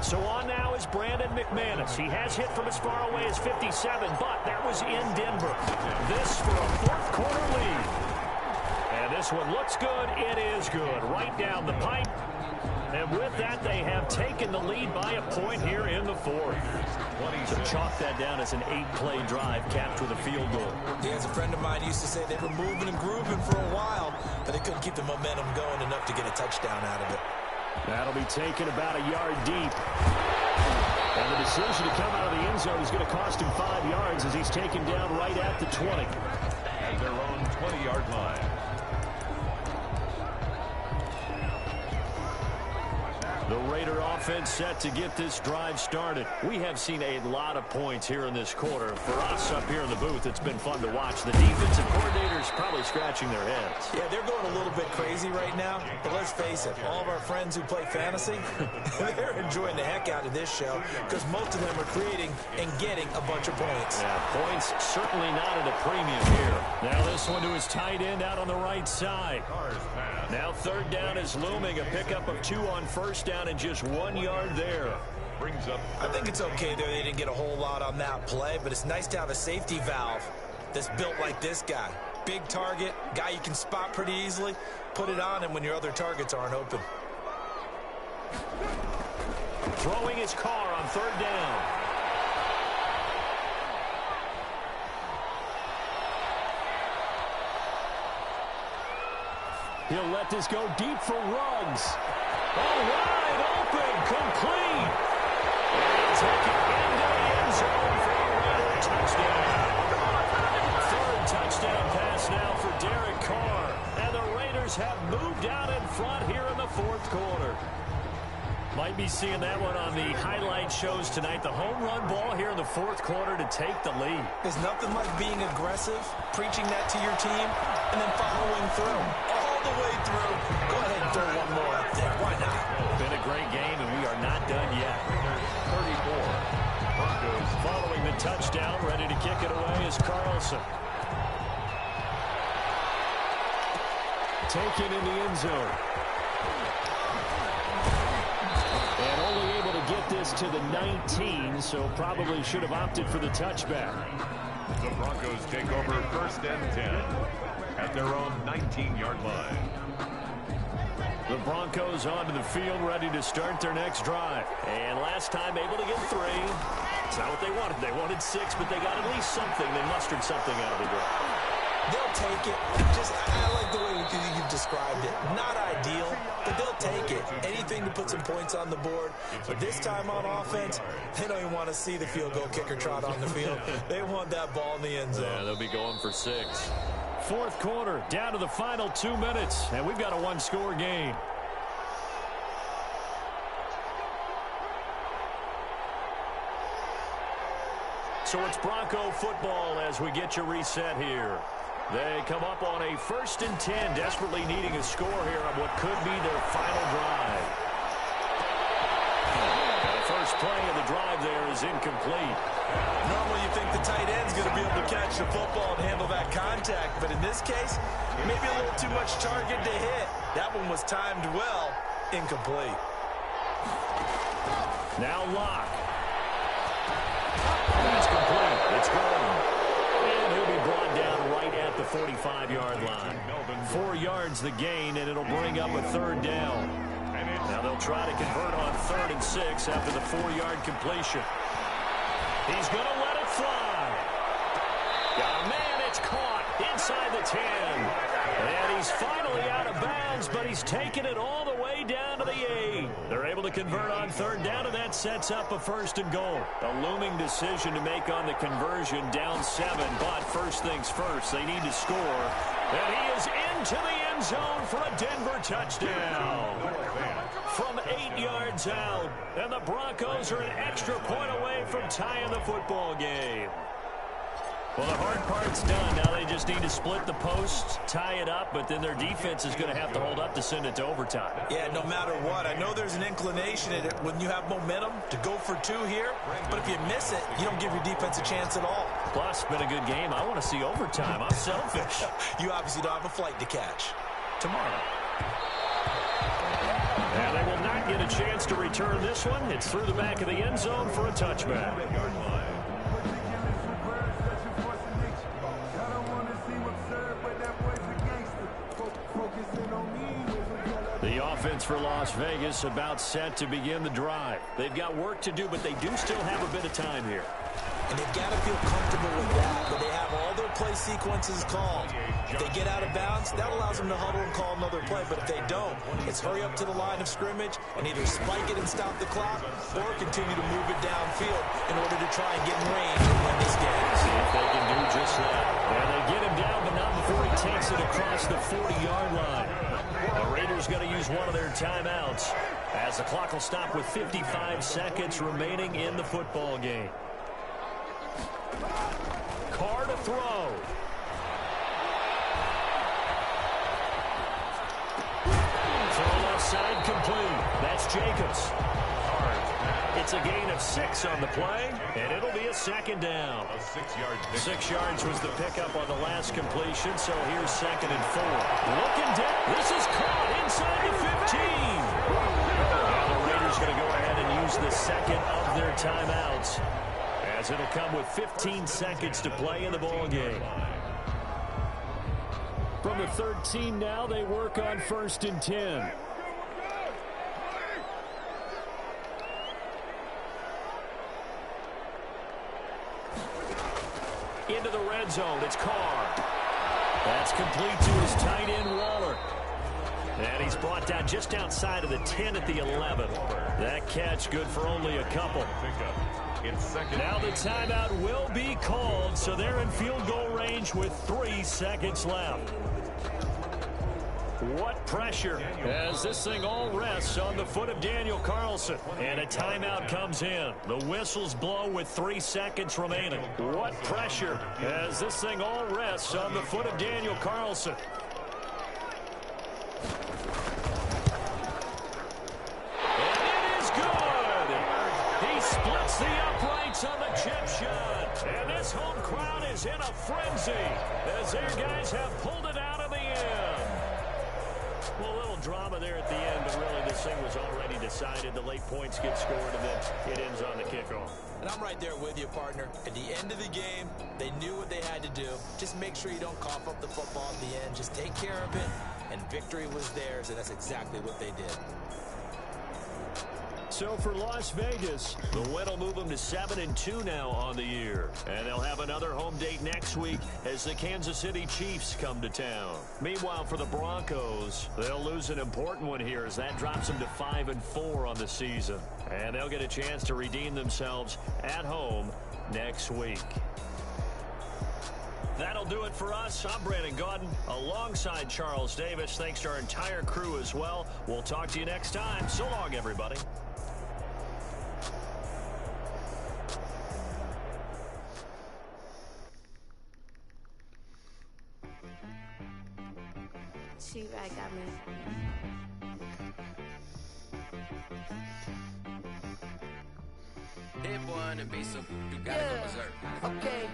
So on now is Brandon McManus. He has hit from as far away as 57, but that was in Denver. This for a fourth quarter lead. And this one looks good. It is good. Right down the pipe. And with that, they have taken the lead by a point here in the fourth. So chalk that down as an 8-play drive capped with a field goal. Yeah, as a friend of mine used to say, they were moving and grooving for a while, but they couldn't keep the momentum going enough to get a touchdown out of it. That'll be taken about a yard deep. And the decision to come out of the end zone is going to cost him 5 yards as he's taken down right at the 20. At their own 20-yard line. The Raider offense set to get this drive started. We have seen a lot of points here in this quarter. For us up here in the booth, it's been fun to watch. The defensive coordinators probably scratching their heads. Yeah, they're going a little bit crazy right now. But let's face it, all of our friends who play fantasy, they're enjoying the heck out of this show because most of them are creating and getting a bunch of points. Yeah, points certainly not at a premium here. Now this one to his tight end out on the right side. Now third down is looming. A pickup of 2 on first down and just 1 yard there. Brings up. I think it's okay there. They didn't get a whole lot on that play, but it's nice to have a safety valve that's built like this guy. Big target, guy you can spot pretty easily. Put it on him when your other targets aren't open. Throwing his car on third down. He'll let this go deep for Ruggs. Oh, wide open, complete. And he'll take it into the end zone for a Raider touchdown. Third touchdown pass now for Derek Carr. And the Raiders have moved out in front here in the fourth quarter. Might be seeing that one on the highlight shows tonight. The home run ball here in the fourth quarter to take the lead. There's nothing like being aggressive, preaching that to your team, and then following through. All the way through. Go ahead and throw one more up there. Why not? Been a great game, and we are not done yet. 34. Broncos Following the touchdown, ready to kick it away is Carlson. Taken in the end zone. And only able to get this to the 19, so probably should have opted for the touchback. The Broncos take over first and 10 at their own 19-yard line. The Broncos onto the field, ready to start their next drive. And last time able to get 3. It's not what they wanted. They wanted 6, but they got at least something. They mustered something out of the drive. They'll take it. I like the way you've described it. Not ideal, but they'll take it. Anything to put some points on the board. But this time on offense, they don't even want to see the field goal kicker trot on the field. They want that ball in the end zone. Yeah, they'll be going for 6. Fourth quarter, down to the final 2 minutes, and we've got a 1-score game. So it's Bronco football as we get you reset here. They come up on a 1st and 10, desperately needing a score here on what could be their final drive. And the first play of the drive there is incomplete. Normally you think the tight end's going to be able to catch the football and handle that contact, but in this case, maybe a little too much target to hit. That one was timed well, incomplete. Now Locke. That's complete. It's gone. And he'll be brought down right at the 45-yard line. 4 yards the gain, and it'll bring up a third down. Now they'll try to convert on 3rd and 6 after the 4-yard completion. He's going to let it fly. Yeah, man, it's caught inside the 10. And he's finally out of bounds, but he's taken it all the way down to the 8. They're able to convert on 3rd down, and that sets up a 1st and goal. A looming decision to make on the conversion, down 7. But first things first, they need to score. And he is into the end zone for a Denver touchdown. From 8 yards out, and the Broncos are an extra point away from tying the football game. Well, the hard part's done. Now they just need to split the posts, tie it up, but then their defense is going to have to hold up to send it to overtime. Yeah, no matter what. I know there's an inclination in it when you have momentum to go for two here, but if you miss it, you don't give your defense a chance at all. Plus, it's been a good game. I want to see overtime. I'm selfish. You obviously don't have a flight to catch. Tomorrow. And they will not get a chance to return this one. It's through the back of the end zone for a touchback. The offense for Las Vegas about set to begin the drive. They've got work to do, but they do still have a bit of time here. And they've got to feel comfortable with that, where they have all their play sequences called. If they get out of bounds, that allows them to huddle and call another play. But if they don't, it's hurry up to the line of scrimmage and either spike it and stop the clock or continue to move it downfield in order to try and get in range and win this game. See if they can do just that. And they get him down, but not before he takes it across the 40-yard line. The Raiders going to use one of their timeouts as the clock will stop with 55 seconds remaining in the football game. Carr to throw. Throw left side complete. That's Jacobs. It's a gain of 6 on the play, and it'll be a second down. 6 yards was the pickup on the last completion, so here's 2nd and 4. Looking down. This is caught inside the 15. Now the Raiders going to go ahead and use the second of their timeouts, as it'll come with 15 seconds to play in the ball game. From the 13 now, they work on 1st and 10. Into the red zone, it's Carr. That's complete to his tight end, Waller. And he's brought down just outside of the 10 at the 11. That catch good for only a couple. Now the timeout will be called, so they're in field goal range with 3 seconds left. What pressure as this thing all rests on the foot of Daniel Carlson. And a timeout comes in. The whistles blow with 3 seconds remaining. What pressure as this thing all rests on the foot of Daniel Carlson. And it is good. He splits the uprights on the chip shot. And this home crowd is in a frenzy as their guys have pulled it out of the end. Well, a little drama there at the end, but really this thing was already decided. The late points get scored, and then it ends on the kickoff. And I'm right there with you, partner. At the end of the game, they knew what they had to do. Just make sure you don't cough up the football at the end. Just take care of it, and victory was theirs, and that's exactly what they did. So for Las Vegas, the win will move them to 7-2 now on the year. And they'll have another home date next week as the Kansas City Chiefs come to town. Meanwhile, for the Broncos, they'll lose an important one here as that drops them to 5-4 on the season. And they'll get a chance to redeem themselves at home next week. That'll do it for us. I'm Brandon Gaudin alongside Charles Davis. Thanks to our entire crew as well. We'll talk to you next time. So long, everybody. She-Rag got me. That boy on the beat, so you gotta go berserk. Okay.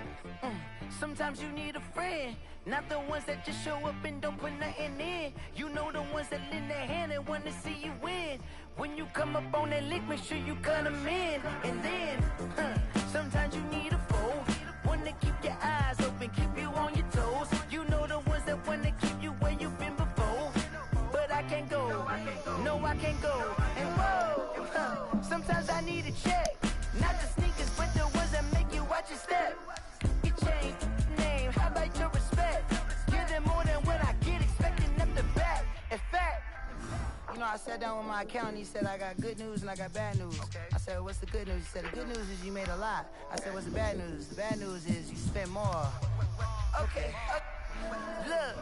Sometimes you need a friend, not the ones that just show up and don't put nothing in. You know the ones that lend their hand and want to see you win. When you come up on that lick, make sure you cut them in. And then, sometimes you need a foe, one to keep your eyes open, keep you on your toes. You know the ones that want to keep you where you've been before. But I can't go, no I can't go. And whoa, sometimes I need a check. Not the sneakers, but the ones that make you watch your step. Your chain, name, how about your respect? Give them more than what I get, expecting them to back. In fact, you know, I sat down with my accountant, he said I got good news and I got bad news. I said, what's the good news? He said, the good news is you made a lot. I said, what's the bad news? The bad news is you spent more. Okay, look.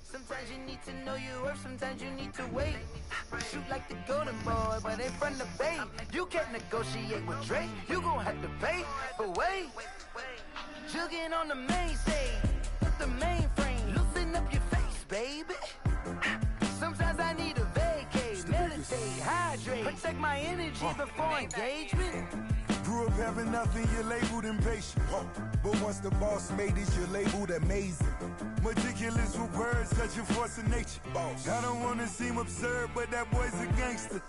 Sometimes you need to know your worth, sometimes you need to wait. shoot like the golden boy, but ain't from the Bay. You can't negotiate with Drake. You gon' have to pay. But wait, jugging on the main stage, with the mainframe. Loosen up your face, baby. Sometimes I need a vacate, meditate, hydrate, protect my energy before engagement. Grew up having nothing, you're labeled impatient. But once the boss made it, you're labeled amazing. Meticulous with words, such a force of nature. I don't wanna seem absurd, but that boy's a gangster.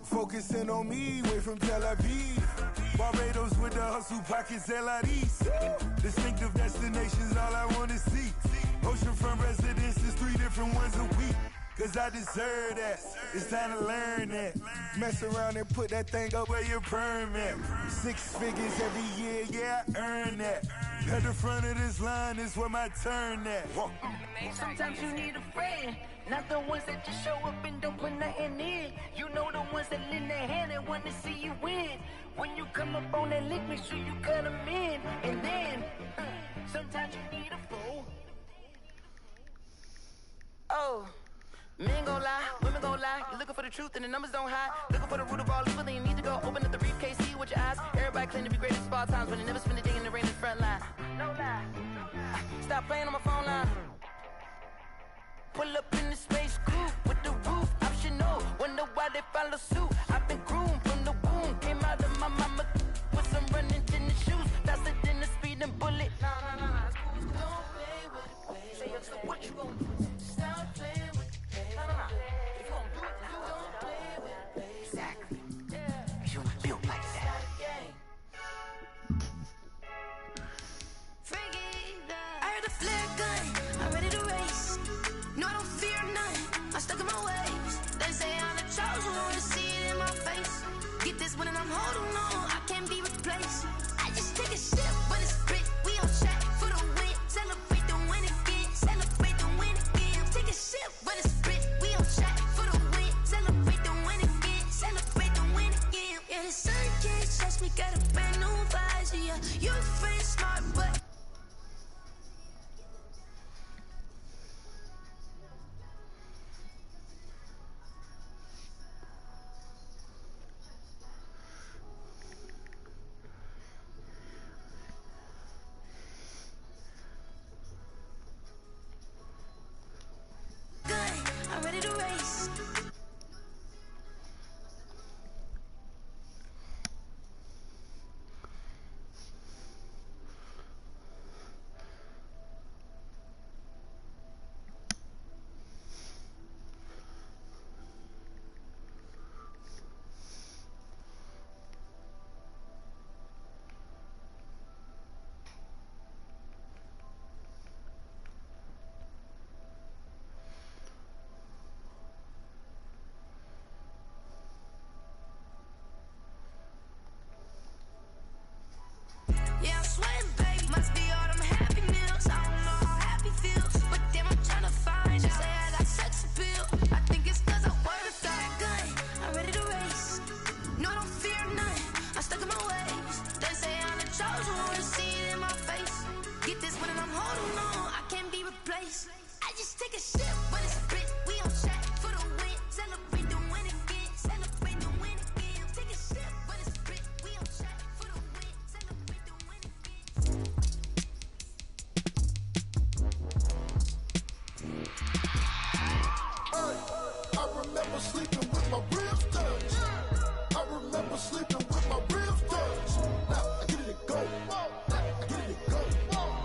Focusing on me, way from Tel Aviv. Barbados with the hustle pockets, LIDs. Distinctive destinations, all I wanna see. Oceanfront residences, 3 different ones a week. Cause I deserve that, it's time to learn that. Mess around and put that thing up where your permit. 6 figures every year, yeah, I earn that. At the front of this line is where my turn at. Sometimes you need a friend, not the ones that just show up and don't put nothing in. You know the ones that lend their hand and want to see you win. When you come up on that lick, make sure you cut them in. And then, sometimes you need a fool. Oh. Men gon' lie, women gon' lie. You're looking for the truth and the numbers don't hide. Looking for the root of all evil, then you need to go open up the briefcase, see with your eyes. Everybody claim to be greatest of all times, but they never spend a day in the rain in the front line. No lie. Stop playing on my phone line. Pull up in the space coupe with the roof optional. Wonder why they follow suit. I've been groomed from the womb. Came out of my mama with some running tennis shoes. Faster than the speeding bullet. Nah. Don't play with it, play. Say so what you gon' do? Stop playing with it. If you gon' do it, then you don't play with it. Exactly. You built like that. I heard a flare gun, I'm ready to race. No, I don't fear none, I'm stuck in my ways. They say I'm the chosen one, see it in my face. Get this one and I'm holding on, I can't be replaced. I just take a sip, but it's grit. We on track for the win. Celebrate the win again, celebrate the win again. Take a sip, but it's grit. We on track for the win. Celebrate the win again, celebrate the win again. Yeah, the sun can't touch me, got a brand new visor. Yeah, you're friend smart, but I'm ready to race. Yeah, I'm sweating, babe. Must be all them happy meals. I don't know how happy feels, but damn, I'm trying to find. You say I got sex appeal. I think it's 'cause I work with that gun. I'm ready to race. No, I don't fear none. I'm stuck in my ways. They say I'm the chosen one, see it in my face. Get this one and I'm holding on. I can't be replaced. I just take a sip, but it's grit. We on track for the win. Celebrate the win again. Celebrate the win again. Take a sip, but it's grit. We on track for the win. Celebrate the win again. I remember sleeping with my ribs touched. I remember sleeping with my ribs touched. Now I get it to go. Now I get it to go.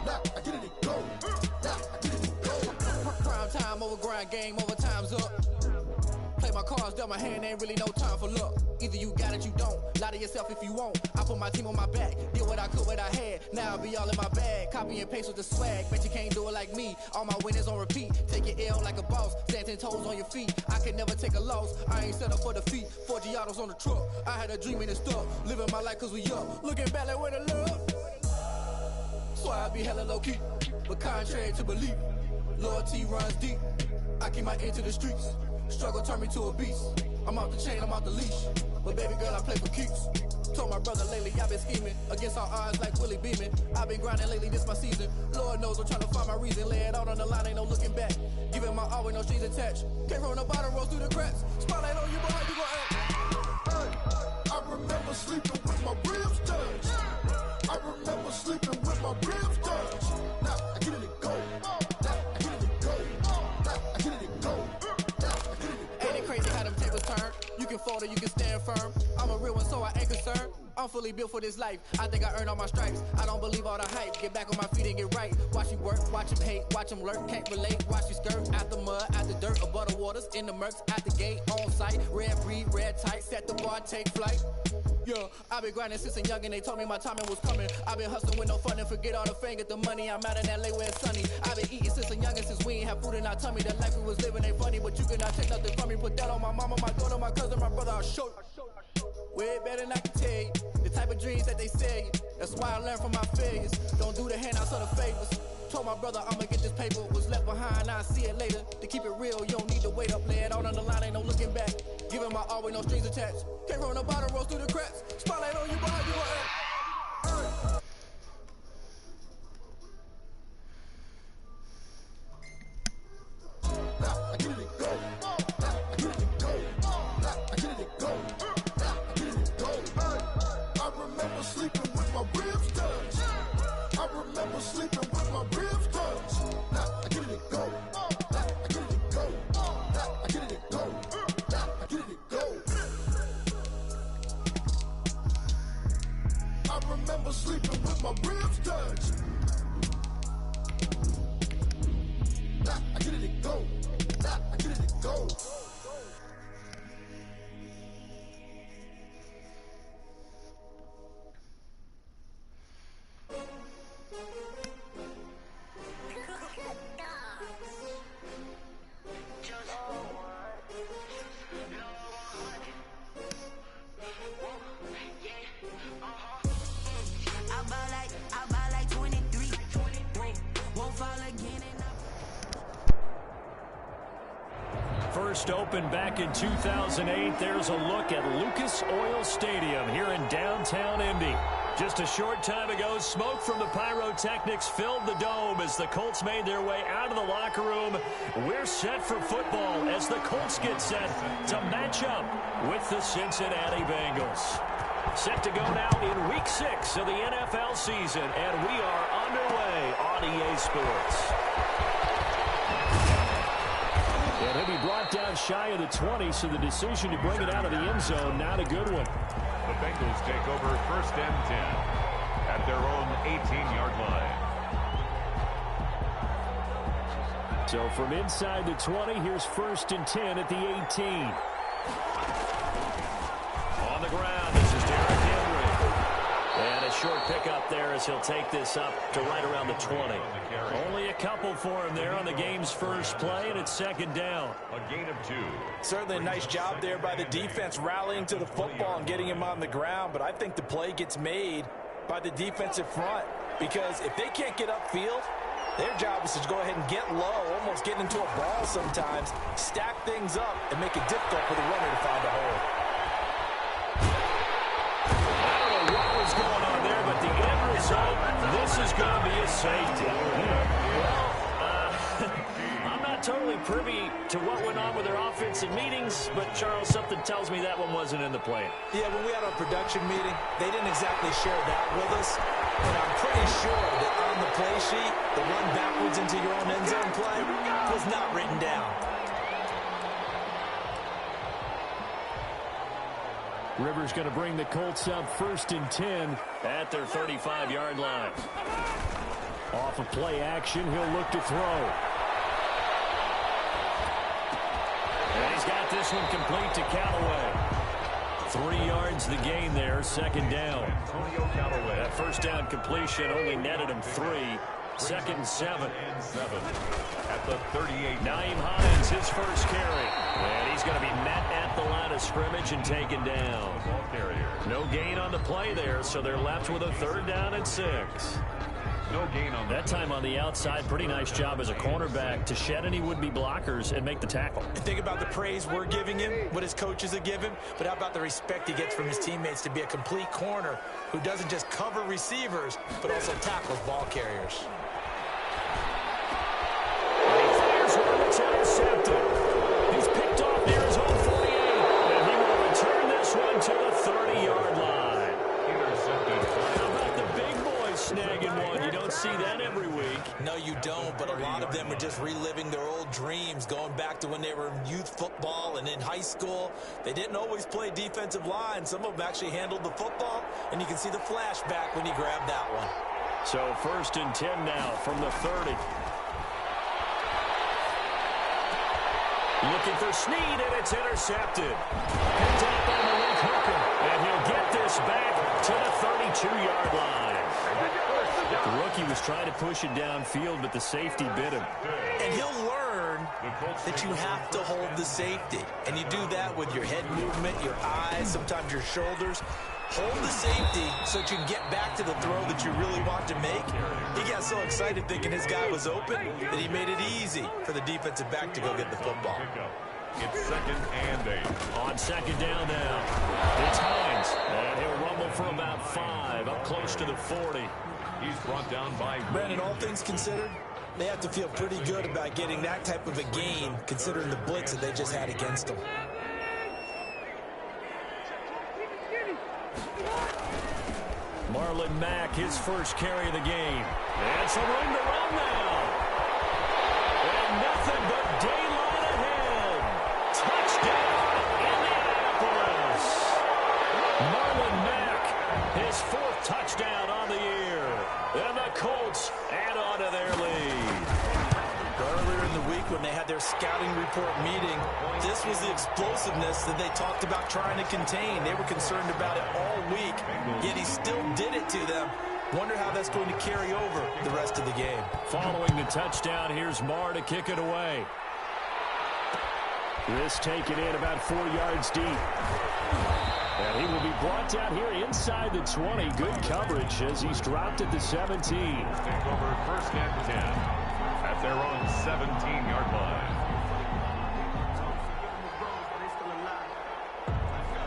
Now I get it to go. Now I get it to go. Prime time over grind game, overtime's up. Play my cards, dealt my hand, ain't really no time for luck. Either you got it, you don't. Lie to yourself if you won't. I put my team on my back, did what I could, what I had. Now I'll be all in my bag, copy and paste with the swag. Bet you can't do it like me. All my winners on repeat. Take your L like a boss, stand 10 toes on your feet. I could never take a loss. I ain't set up for defeat. 4 Giottos on the truck. I had a dream and it's stuck. Living my life 'cause we up. Looking back like where the love. So I be hella low key, but contrary to belief, loyalty runs deep. I keep my ear to the streets. Struggle turned me to a beast. I'm off the chain, I'm off the leash. But baby girl, I play for keeps. Told my brother lately, I've been scheming against all odds like Willie Beeman. I've been grinding lately, this my season. Lord knows I'm trying to find my reason. Lay it out on the line, ain't no looking back. Giving my always no strings attached. Came from the bottom, rose through the cracks. Spotlight on you, but how you gon' act? I remember sleeping with my ribs touched. I remember sleeping with my ribs touched. Now I get it and go. Now I get it and go. Now I get it and go. Now I get it and go. Ain't it crazy how them tables turn? You can fold or you can stand firm. I'm a real one, so I ain't concerned. I'm fully built for this life. I think I earned all my stripes. I don't believe all the hype. Get back on my feet and get right. Watch you work, watch him hate, watch him lurk. Can't relate, watch you skirt. Out the mud, out the dirt, above the waters, in the murks, out the gate, on site. Red breed, red tight, set the bar, take flight. Yeah, I been grinding since a youngin', they told me my timing was coming. I been hustling with no fun and forget all the fame, get the money. I'm out in LA where it's sunny. I been eating since a youngin', since we ain't have food in our tummy. The life we was living ain't funny, but you cannot take nothing from me. Put that on my mama, my daughter, my cousin, my brother, I'll show you. Way better than I can tell you. The type of dreams that they sell you. That's why I learned from my failures. Don't do the handouts or the favors. Told my brother I'ma get this paper. Was left behind, I'll see it later. To keep it real, you don't need to wait up. Lay it out on the line, ain't no looking back. Giving my all with no strings attached. Came from the bottom, rose through the cracks. Spotlight on you, but how you gon' act? Now I get it and go. Now I get it and go. Now I get it and go. Now I get it and go. I remember sleeping with my ribs touched. I remember sleeping with my ribs touched. Now I get it and go. Now I get it and go. Now I get it and go. Now I get it and go. I remember sleeping with my ribs touched. Now I get it and go. Now I get it and go. I buy like 23. Won't fall again and First opened back in 2008. There's a look at Lucas Oil Stadium here in downtown Indy. Just a short time ago, smoke from the pyrotechnics filled the dome as the Colts made their way out of the locker room. We're set for football as the Colts get set to match up with the Cincinnati Bengals. Set to go now in Week 6 of the NFL season, and we are underway on EA Sports. And he'll be brought down shy of the 20, so the decision to bring it out of the end zone, not a good one. The Bengals take over 1st and 10 at their own 18-yard line. So from inside the 20, here's 1st and 10 at the 18. On the ground, this is Derrick Henry. And a short pickup there as he'll take this up to right around the 20. Only a couple for him there on the game's first play, and it's 2nd down. A gain of 2. Certainly a nice job there by the defense rallying to the football and getting him on the ground, but I think the play gets made by the defensive front because if they can't get upfield, their job is to go ahead and get low, almost get into a ball sometimes, stack things up, and make it difficult for the runner to find a hole. I don't know what was going on there, but the end result, this is going to be a safety. I'm not totally privy to what went on with their offensive meetings, but Charles, something tells me that one wasn't in the plan. Yeah, when we had our production meeting, they didn't exactly share that with us, but I'm pretty sure that on the play sheet, the run backwards into your own end zone play was not written down. Rivers going to bring the Colts up 1st and 10 at their 35-yard line. Off of play action, he'll look to throw. And he's got this one complete to Callaway. 3 yards the gain there, 2nd down. Antonio Callaway. That 1st down completion only netted him 3. 2nd and 7. At the 38. Nyheim Hines, his first carry. And he's going to be met at the line of scrimmage and taken down. Ball carrier. No gain on the play there, so they're left with a 3rd down and 6. No gain on that time on the outside. Pretty nice job as a cornerback to shed any would-be blockers and make the tackle. And think about the praise we're giving him, what his coaches have given, but how about the respect he gets from his teammates to be a complete corner who doesn't just cover receivers, but also tackles ball carriers. And he fires one to 7. just reliving their old dreams, going back to when they were in youth football and in high school. They didn't always play defensive line. Some of them actually handled the football, and you can see the flashback when he grabbed that one. So 1st and 10 now from the 30. Looking for Snead, and it's intercepted. Picked up by Malik Hooker, and he'll get this back to the 32-yard line. The rookie was trying to push it downfield, but the safety bit him. And he'll learn that you have to hold the safety. And you do that with your head movement, your eyes, sometimes your shoulders. Hold the safety so that you can get back to the throw that you really want to make. He got so excited thinking his guy was open that he made it easy for the defensive back to go get the football. It's 2nd and 8. On 2nd down now, it's Hines. And he'll rumble for about 5, up close to the 40. He's brought down by... Brandon, all things considered, they have to feel pretty good about getting that type of a gain, considering the blitz that they just had against them. Marlon Mack, his first carry of the game. And some room to run now. And nothing but daylight ahead. Touchdown, Indianapolis. Marlon Mack, his 4th touchdown on the year. And the Colts add on to their lead. Earlier in the week when they had their scouting report meeting, this was the explosiveness that they talked about trying to contain. They were concerned about it all week, yet he still did it to them. Wonder how that's going to carry over the rest of the game. Following the touchdown, here's Marr to kick it away. This taken in about 4 yards deep. And he will be brought down here inside the 20. Good coverage as he's dropped at the 17. Take over 1st and 10 at their own 17-yard line.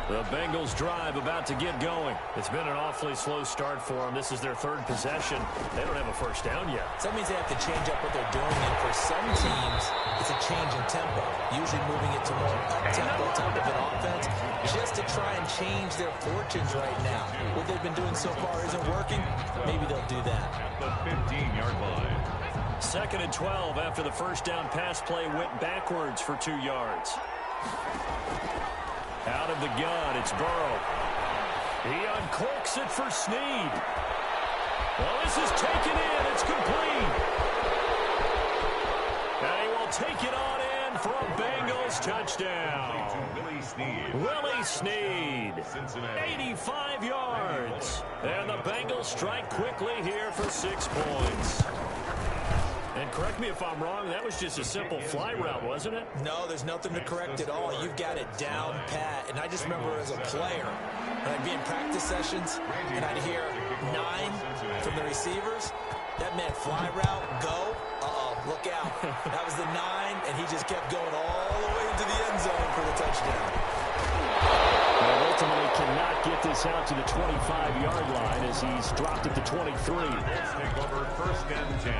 The Bengals drive about to get going. It's been an awfully slow start for them. This is their 3rd possession. They don't have a first down yet. So that means they have to change up what they're doing, and for some teams, it's a change in tempo, usually moving it to more up-tempo type of an offense, just to try and change their fortunes right now. What they've been doing so far isn't working. Maybe they'll do that. At the 15-yard line. 2nd and 12 after the first down pass play went backwards for 2 yards. Out of the gun, it's Burrow. He uncorks it for Snead. Well, this is taken in. It's complete. And he will take it on in for a Bengals touchdown. Willie Snead. Willie Snead. Cincinnati. 85 yards. And the Bengals strike quickly here for 6 points. And correct me if I'm wrong, that was just a simple fly route, wasn't it? No, there's nothing to correct at all. You've got it down pat. And I just remember as a player, when I'd be in practice sessions, and I'd hear 9 from the receivers, that meant fly route, go, look out. That was the 9, and he just kept going all the way into the end zone for the touchdown. Well, ultimately cannot get this out to the 25-yard line as he's dropped at the 23. Let's take over 1st and 10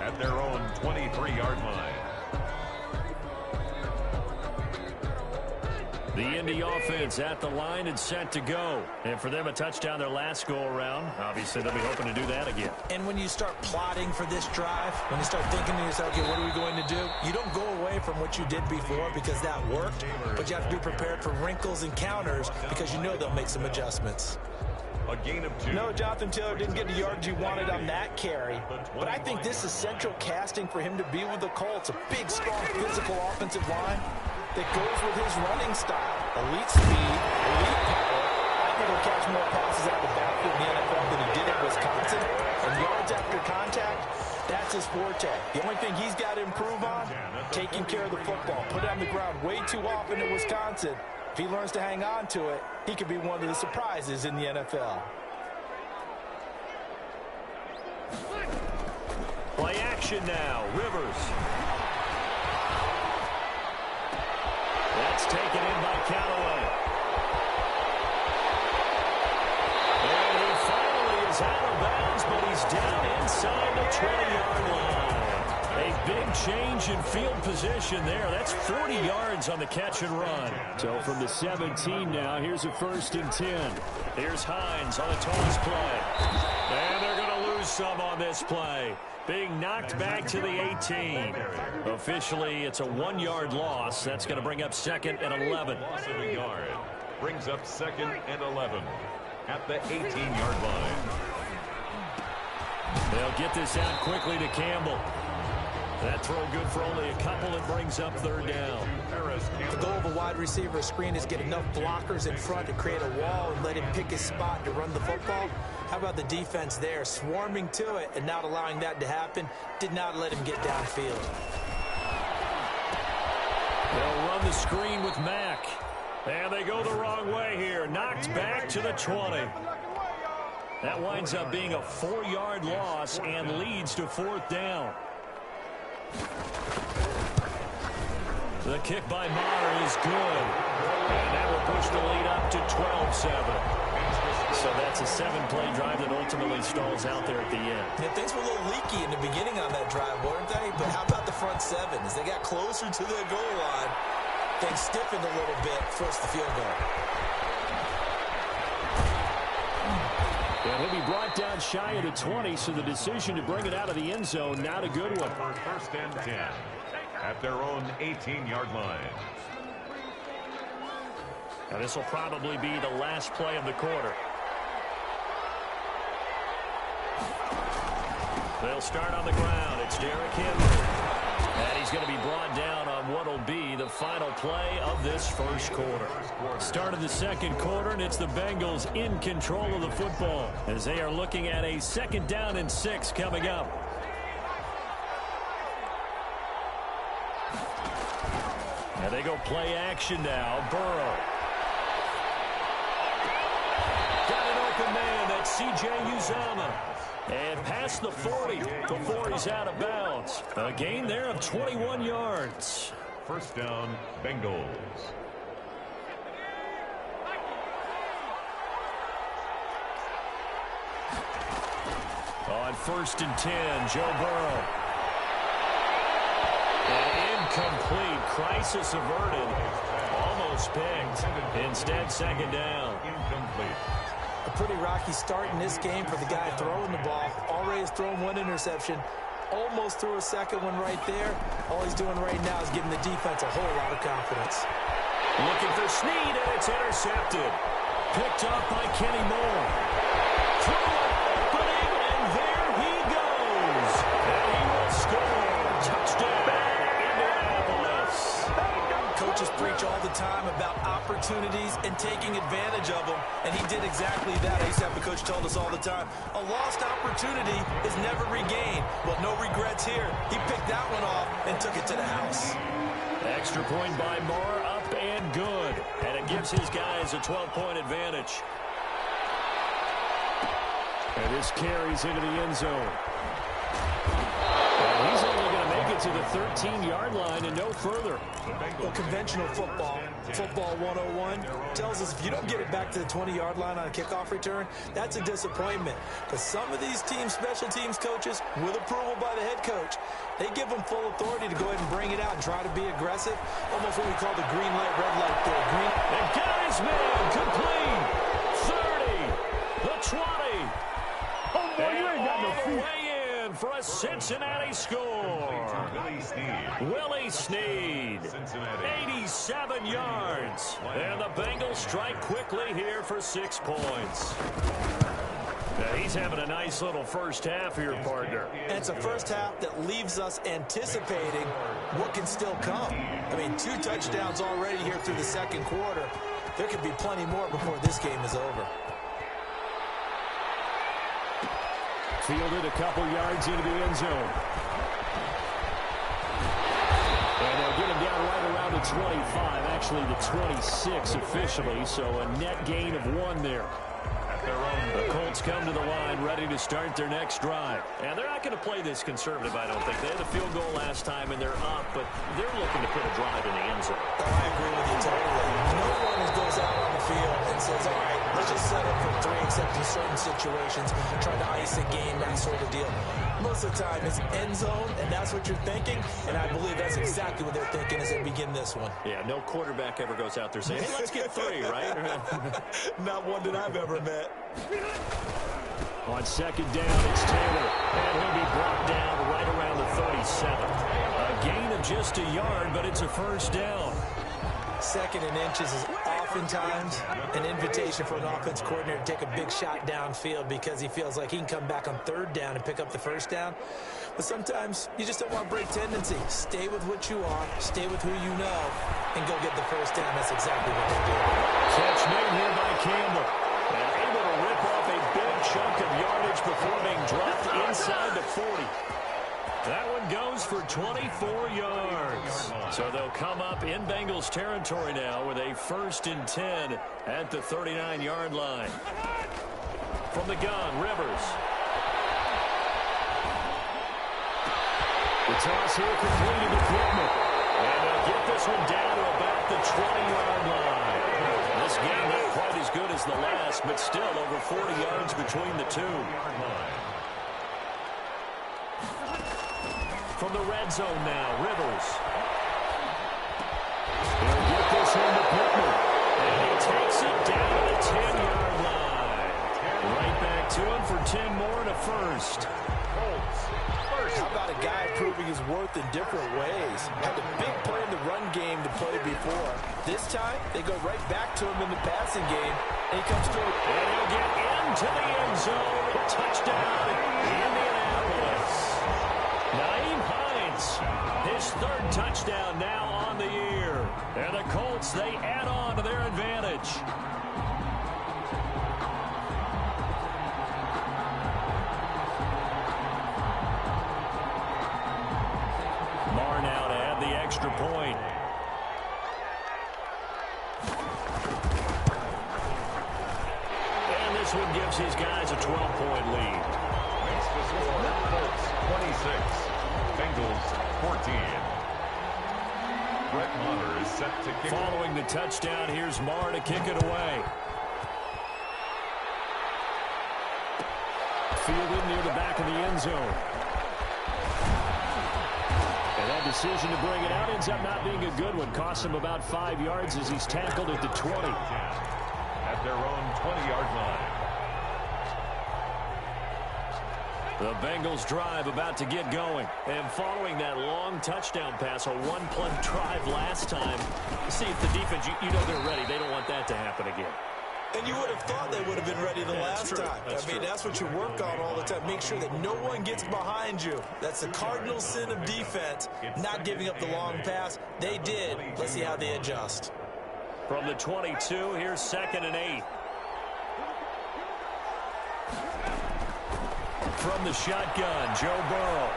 at their own 23-yard line. The Indy offense at the line and set to go. And for them, a touchdown their last go-around. Obviously, they'll be hoping to do that again. And when you start plotting for this drive, when you start thinking to yourself, okay, what are we going to do? You don't go away from what you did before because that worked, but you have to be prepared for wrinkles and counters because you know they'll make some adjustments. A gain of 2. No, Jonathan Taylor didn't get the yards he wanted on that carry. But I think this is central casting for him to be with the Colts. A big, strong, physical offensive line that goes with his running style. Elite speed, elite power. I think he'll catch more passes out of the backfield in the NFL than he did at Wisconsin. And yards after contact, that's his forte. The only thing he's got to improve on, taking care of the football. Put it on the ground way too often at Wisconsin. If he learns to hang on to it, he could be one of the surprises in the NFL. Play action now. Rivers. That's taken in by Callaway. And he finally is out of bounds, but he's down inside the 20-yard line. A big change in field position there. That's 40 yards on the catch and run. So from the 17 now, here's a 1st and 10. Here's Hines on a toss play. And they're going to lose some on this play. Being knocked back to the 18. Officially, it's a 1-yard loss. That's going to bring up 2nd and 11. Loss of a yard. Brings up 2nd and 11 at the 18-yard line. They'll get this out quickly to Campbell. That throw good for only a couple. It brings up 3rd down. The goal of a wide receiver screen is get enough blockers in front to create a wall and let him pick his spot to run the football. How about the defense there, swarming to it and not allowing that to happen? Did not let him get downfield. They'll run the screen with Mack. And they go the wrong way here. Knocked back to the 20. That winds up being a 4-yard loss and leads to 4th down. The kick by Maher is good. And that will push the lead up to 12-7. So that's a 7-play drive that ultimately stalls out there at the end. Yeah, things were a little leaky in the beginning on that drive, weren't they? But how about the front 7? As they got closer to the goal line, things stiffened a little bit, forced the field goal. And he'll be brought down shy of the 20, so the decision to bring it out of the end zone, not a good one. 1st and 10 at their own 18-yard line. Now this will probably be the last play of the quarter. They'll start on the ground. It's Derrick Henry. And he's going to be brought down on what will be the final play of this first quarter. Start of the second quarter, and it's the Bengals in control of the football as they are looking at a 2nd down and 6 coming up. And they go play action now. Burrow. Got an open man. That's C.J. Uzomah. And past the 40 before he's out of bounds. A gain there of 21 yards. 1st down, Bengals. On 1st and 10, Joe Burrow. And incomplete. Crisis averted. Almost picked. Instead, 2nd down. Incomplete. A pretty rocky start in this game for the guy throwing the ball. Already has thrown 1 interception. Almost threw a 2nd one right there. All he's doing right now is giving the defense a whole lot of confidence. Looking for Snead, and it's intercepted. Picked up by Kenny Moore. Throw it, opening, and there he goes. And he will score. Touchdown, Indianapolis. Coaches preach all the time about opportunities and taking advantage of them, and he did exactly that. I used to have the coach told us all the time, a lost opportunity is never regained. Well, no regrets here. He picked that one off and took it to the house. Extra point by Moore, up and good. And it gives his guys a 12-point advantage. And this carries into the end zone. And he's only going to make it to the 13-yard line and no further. Well, conventional football, football 101, tells us if you don't get it back to the 20-yard line on a kickoff return, that's a disappointment. Because some of these teams, special teams coaches, with approval by the head coach, they give them full authority to go ahead and bring it out and try to be aggressive. Almost what we call the green light, red light there. Green. And got his man complete. 30, the 20. Oh, boy, you ain't got no feet. For a Cincinnati score. Willie Snead. 87 yards. And the Bengals strike quickly here for 6 points. Now he's having a nice little first half here, partner. And it's a first half that leaves us anticipating what can still come. I mean, 2 touchdowns already here through the second quarter. There could be plenty more before this game is over. Fielded a couple yards into the end zone. And they'll get him down right around the 25, actually the 26 officially, so a net gain of 1 there. The Colts come to the line ready to start their next drive. And they're not going to play this conservative, I don't think. They had a field goal last time, and they're up, but they're looking to put a drive in the end zone. Oh, I agree with you totally. No one goes out on the field and says, all right, let's just set up for 3, except in certain situations, trying to ice a game, that sort of deal. Most of the time, it's end zone, and that's what you're thinking, and I believe that's exactly what they're thinking as they begin this one. Yeah, no quarterback ever goes out there saying, hey, let's get 3, right? Not one that I've ever met. On second down, it's Taylor, and he'll be brought down right around the 37. A gain of just a yard, but it's a first down. Second and inches is oftentimes an invitation for an offense coordinator to take a big shot downfield because he feels like he can come back on third down and pick up the first down. But sometimes you just don't want to break tendency. Stay with what you are, stay with who you know, and go get the first down. That's exactly what they did. Catch made here by Campbell. And able to rip off a big chunk of yardage before being dropped inside the 40. That one goes for 24 yards. So they'll come up in Bengals territory now with a 1st and 10 at the 39-yard line. From the gun, Rivers. The toss here completed to Pittman. And they'll get this one down to about the 20-yard line. This game not quite as good as the last, but still over 40 yards between the two. From the red zone now, Rivers. He'll get this into Pittman. And he takes it down to the 10-yard line. Right back to him for 10 more and a first. How about a guy proving his worth in different ways? Had a big play in the run game to play before. This time, they go right back to him in the passing game, and he comes through. And he'll get into the end zone. Touchdown, Indianapolis. Nyheim Hines, his 3rd touchdown now on the year. And the Colts, they add on to their advantage. Marr now to add the extra point. And this one gives his guys a 12-point lead. Makes the score. Colts 26, Bengals 14. Brett Maher is set to kick. Following the touchdown, here's Marr to kick it away. Fielded near the back of the end zone. And that decision to bring it out ends up not being a good one. Costs him about 5 yards as he's tackled at the 20. At their own 20-yard line. The Bengals drive about to get going. And following that long touchdown pass, a one-play drive last time, see if the defense, you know they're ready. They don't want that to happen again. And you would have thought they would have been ready the last time. That's what you work on all the time. Make sure that no one gets behind you. That's the cardinal sin of defense, not giving up the long pass. They did. Let's see how they adjust. From the 22, here's 2nd and 8. From the shotgun, Joe Burrow.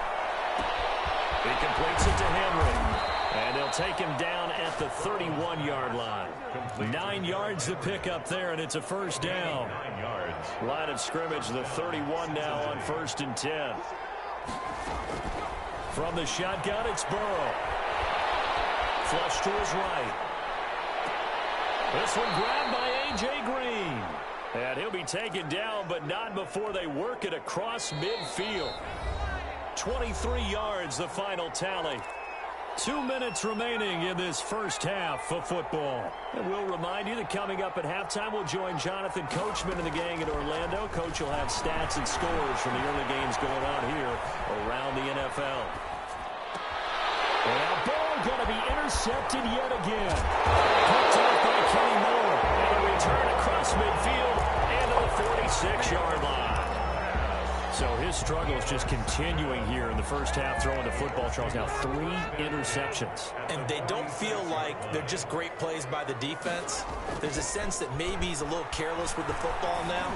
He completes it to Henry. And they'll take him down at the 31-yard line. 9 yards to pick up there, and it's a first down. 9 yards. Line of scrimmage, the 31 now on 1st and 10. From the shotgun, it's Burrow. Flush to his right. This one grabbed by A.J. Green. And he'll be taken down, but not before they work it across midfield. 23 yards, the final tally. 2 minutes remaining in this first half of football. And we'll remind you that coming up at halftime, we'll join Jonathan Coachman and the gang in Orlando. Coach will have stats and scores from the early games going on here around the NFL. Now, ball going to be intercepted yet again. Picked off by Kenny Moore. And a return across midfield and to the 46-yard line. So his struggle is just continuing here in the first half, throwing the football, Charles. Now 3 interceptions. And they don't feel like they're just great plays by the defense. There's a sense that maybe he's a little careless with the football now.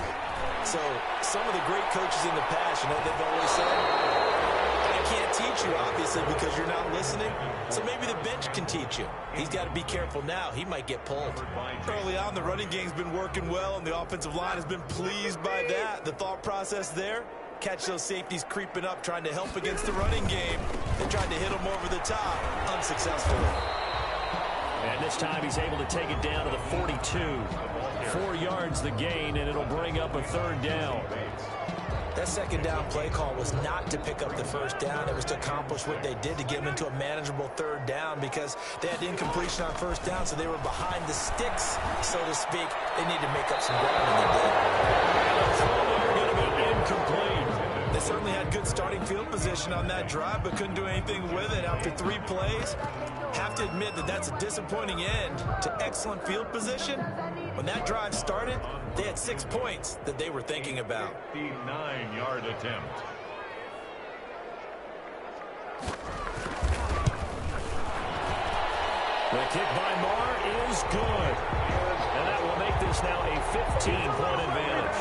So some of the great coaches in the past, you know, they've always said, I can't teach you, obviously, because you're not listening. So maybe the bench can teach you. He's got to be careful now. He might get pulled. Early on, the running game's been working well, and the offensive line has been pleased by that. The thought process there, catch those safeties creeping up, trying to help against the running game. They tried to hit them over the top, unsuccessfully. And this time he's able to take it down to the 42. 4 yards the gain, and it'll bring up a 3rd down. That second down play call was not to pick up the first down. It was to accomplish what they did to get them into a manageable 3rd down because they had incompletion on first down, so they were behind the sticks, so to speak. They needed to make up some ground, and they did. They're going to be field position on that drive, but couldn't do anything with it after 3 plays. Have to admit that that's a disappointing end to excellent field position. When that drive started, they had 6 points that they were thinking about. 59-yard attempt. The kick by Marr is good. And that will make this now a 15-point advantage.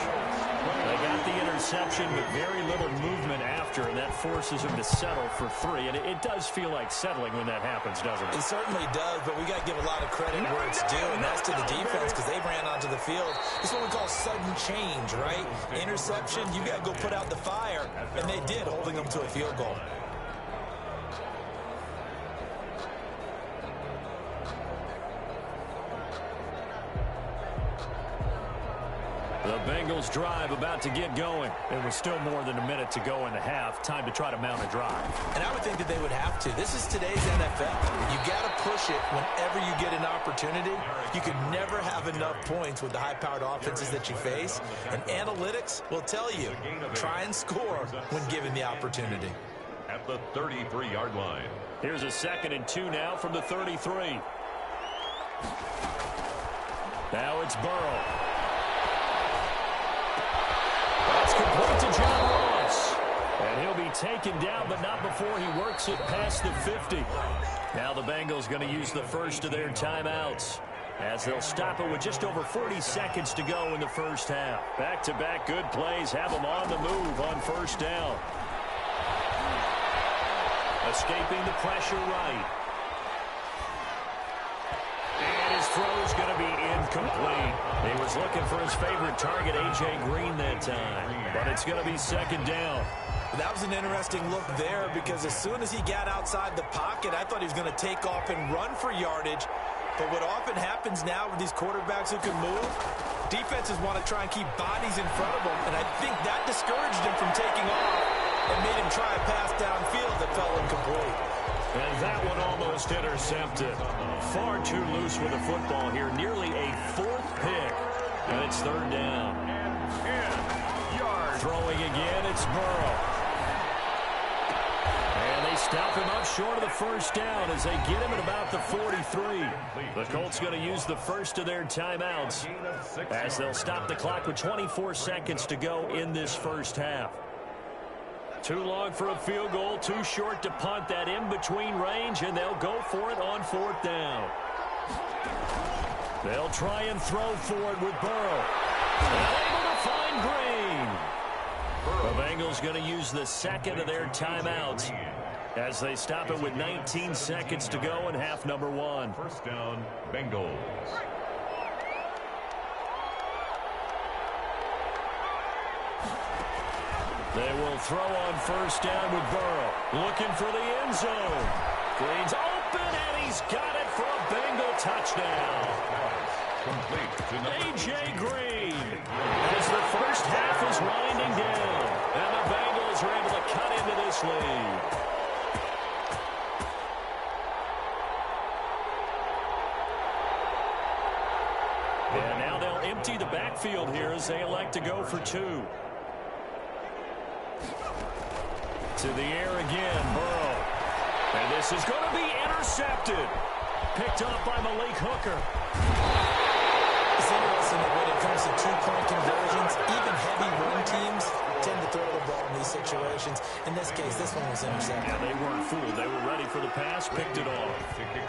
They got the interception with very little movement after, and that forces him to settle for 3. And it does feel like settling when that happens, doesn't it? It certainly does, but we got to give a lot of credit where it's due, and that's to the defense because they ran onto the field. It's what we call sudden change, right? Interception, you got to go put out the fire, and they did, holding them to a field goal. The Bengals drive about to get going. There was still more than a minute to go in the half. Time to try to mount a drive. And I would think that they would have to. This is today's NFL. You got to push it whenever you get an opportunity. You can never have enough points with the high-powered offenses that you face. And analytics will tell you, try and score when given the opportunity. At the 33-yard line. Here's a 2nd and 2 now from the 33. Now it's Burrow. That's complete to John Ross. And he'll be taken down, but not before he works it past the 50. Now the Bengals going to use the first of their timeouts, as they'll stop it with just over 40 seconds to go in the first half. Back-to-back good plays have them on the move on first down. Escaping the pressure right. And his throw is going to be incomplete. He was looking for his favorite target, A.J. Green, that time. But it's going to be 2nd down. That was an interesting look there because as soon as he got outside the pocket, I thought he was going to take off and run for yardage. But what often happens now with these quarterbacks who can move, defenses want to try and keep bodies in front of them. And I think that discouraged him from taking off and made him try a pass downfield that fell incomplete. And that one almost intercepted. Far too loose with the football here. Nearly a 4th pick. And it's 3rd down. And 10 yards. Throwing again, it's Burrow. And they stop him up short of the first down as they get him at about the 43. The Colts going to use the first of their timeouts as they'll stop the clock with 24 seconds to go in this first half. Too long for a field goal, too short to punt. That in-between range, and they'll go for it on 4th down. They'll try and throw for it with Burrow. And able to find Green. The Bengals going to use the 2nd of their timeouts as they stop it with 19 seconds to go in half number 1. First down, Bengals. They will throw on first down with Burrow. Looking for the end zone. Green's open, and he's got it for a Bengal touchdown. Complete to A.J. Green. As the first half is winding down. And the Bengals are able to cut into this lead. And now they'll empty the backfield here as they elect to go for 2. To the air again, Burrow. And this is going to be intercepted. Picked up by Malik Hooker. It's interesting that when it comes to 2-point conversions, even heavy run teams tend to throw the ball in these situations. In this case, this one was intercepted. Yeah, they weren't fooled. They were ready for the pass, picked it off.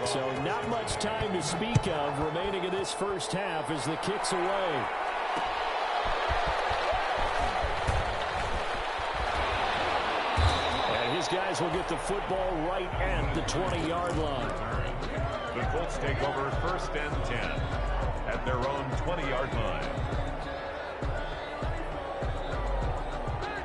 So not much time to speak of remaining in this first half as the kick's away. These guys will get the football right at the 20-yard line. The Colts take over 1st and 10 at their own 20-yard line.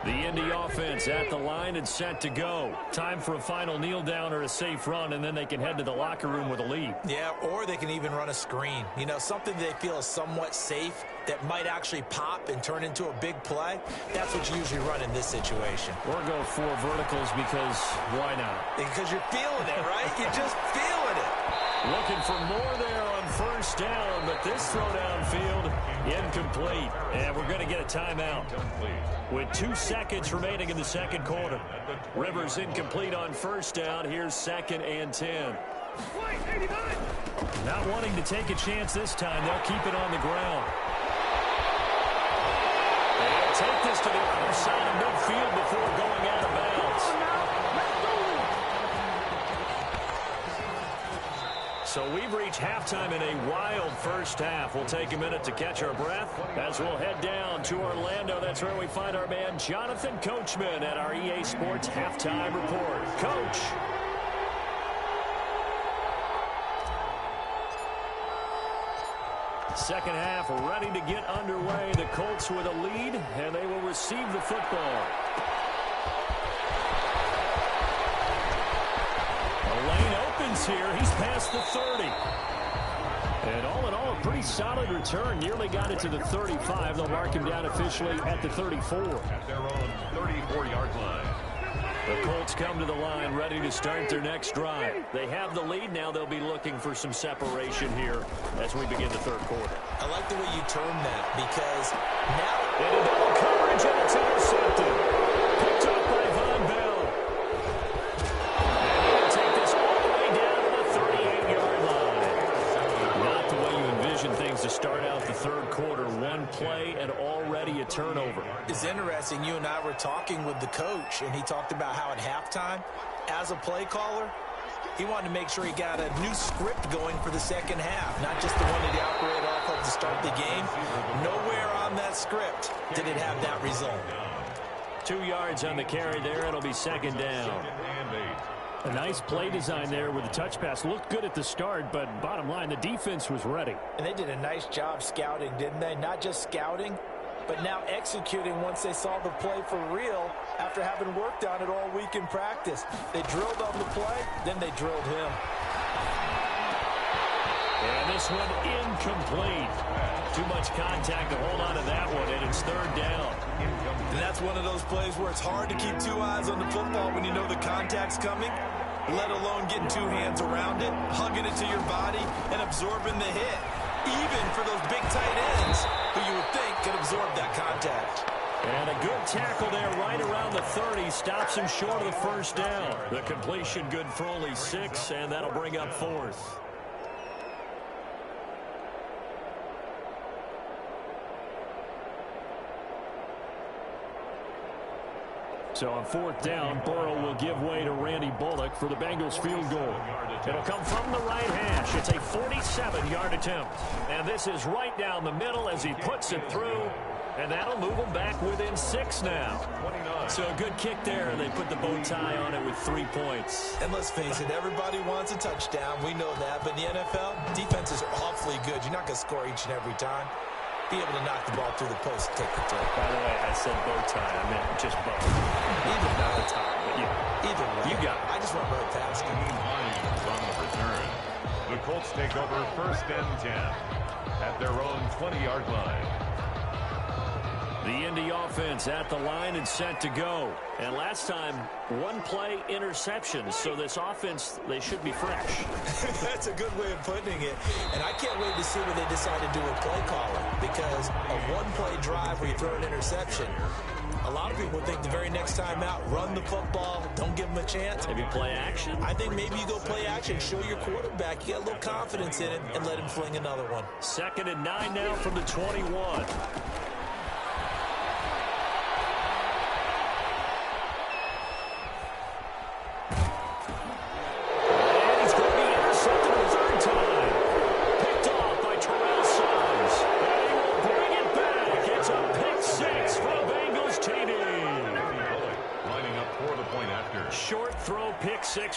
The Indy offense at the line and set to go. Time for a final kneel down or a safe run, and then they can head to the locker room with a lead. Yeah, or they can even run a screen. You know, something they feel is somewhat safe that might actually pop and turn into a big play. That's what you usually run in this situation. Or go 4 verticals because why not? Because you're feeling it, right? You're just feeling it. Looking for more there on first down, but this throw downfield incomplete. And we're going to get a timeout. With 2 seconds remaining in the second quarter. Rivers incomplete on first down. Here's 2nd and 10. Not wanting to take a chance this time. They'll keep it on the ground. They'll take this to the other side of midfield before going out of bounds. So we've reached halftime in a wild first half. We'll take a minute to catch our breath as we'll head down to Orlando. That's where we find our man Jonathan Coachman at our EA Sports Halftime Report. Coach. Second half ready to get underway. The Colts with a lead, and they will receive the football. The lane opens here. He's past the 30. And all in all, a pretty solid return. Nearly got it to the 35. They'll mark him down officially at the 34. At their own 34-yard line. The Colts come to the line ready to start their next drive. They have the lead. Now they'll be looking for some separation here as we begin the third quarter. I like the way you term that because now... Into double coverage, and it's intercepted. Picked up by Von Bell. And he'll take this all the way down to the 38-yard line. Not the way you envision things to start out the third quarter. One play and already a turnover. It's interesting. You and I were talking with the coach, and he talked about how at halftime, as a play caller, he wanted to make sure he got a new script going for the second half, not just the one that he operated off of to start the game. Nowhere on that script did it have that result. 2 yards on the carry there. It'll be second down. A nice play design there with the touch pass. Looked good at the start, but bottom line, the defense was ready. And they did a nice job scouting, didn't they? Not just scouting, but now executing once they saw the play for real after having worked on it all week in practice. They drilled on the play, then they drilled him. And this one incomplete. Too much contact to hold on to that one, and it's third down. And that's one of those plays where it's hard to keep 2 eyes on the football when you know the contact's coming, let alone getting 2 hands around it, hugging it to your body, and absorbing the hit. Even for those big tight ends who you would think could absorb that contact. And a good tackle there right around the 30. Stops him short of the first down. The completion good for only 6, and that'll bring up 4th. So on 4th down, Burrow will give way to Randy Bullock for the Bengals field goal. It'll come from the right hash. It's a 47-yard attempt. And this is right down the middle as he puts it through. And that'll move him back within 6 now. So a good kick there. They put the bow tie on it with 3 points. And let's face it, everybody wants a touchdown. We know that. But in the NFL, defense is awfully good. You're not going to score each and every time. Be able to knock the ball through the post and take the throw. By the way, I said bow tie. I meant just bow. Either not the tie, but yeah. Either way. You got it. I just went right past him. On the return. The Colts take over 1st and 10 at their own 20-yard line. The Indy offense at the line and set to go. And last time, 1 play interception. So this offense, they should be fresh. That's a good way of putting it. And I can't wait to see what they decide to do with play calling. Because a 1-play drive where you throw an interception, a lot of people think the very next time out, run the football, don't give them a chance. Maybe play action. I think maybe you go play action, show your quarterback, you got a little confidence in it, and let him fling another one. 2nd and 9 now from the 21.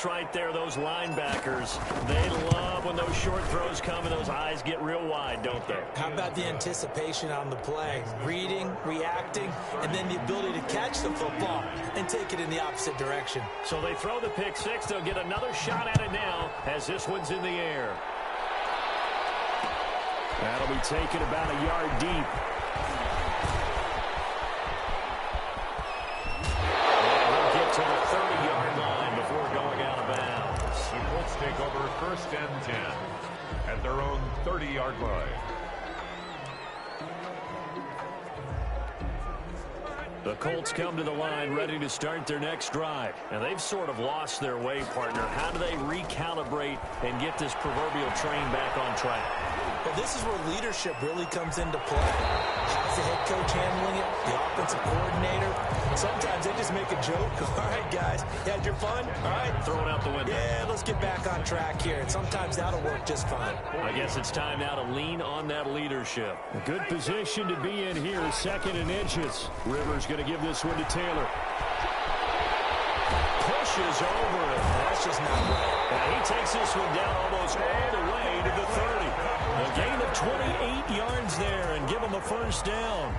Right there, those linebackers, they love when those short throws come and those eyes get real wide, don't they? How about the anticipation on the play? Reading, reacting, and then the ability to catch the football and take it in the opposite direction. So they throw the pick 6. They'll get another shot at it now as this one's in the air. That'll be taken about a yard deep. And he'll get to the 30-yard line before going out of bounds. The Colts take over first and 10 at their own 30-yard line. The Colts come to the line ready to start their next drive. And they've sort of lost their way, partner. How do they recalibrate and get this proverbial train back on track? Well, this is where leadership really comes into play. How's the head coach handling it? The offensive coordinator? Sometimes they just make a joke. All right, guys, you had your fun? All right. Throw it out the window. Yeah, let's get back on track here. And sometimes that'll work just fine. I guess it's time now to lean on that leadership. A good position to be in here, 2nd and inches. Rivers going to give this one to Taylor. Pushes over it. That's just not right. And he takes this one down almost all the way to the 30. A gain of 28 yards there and give him a first down.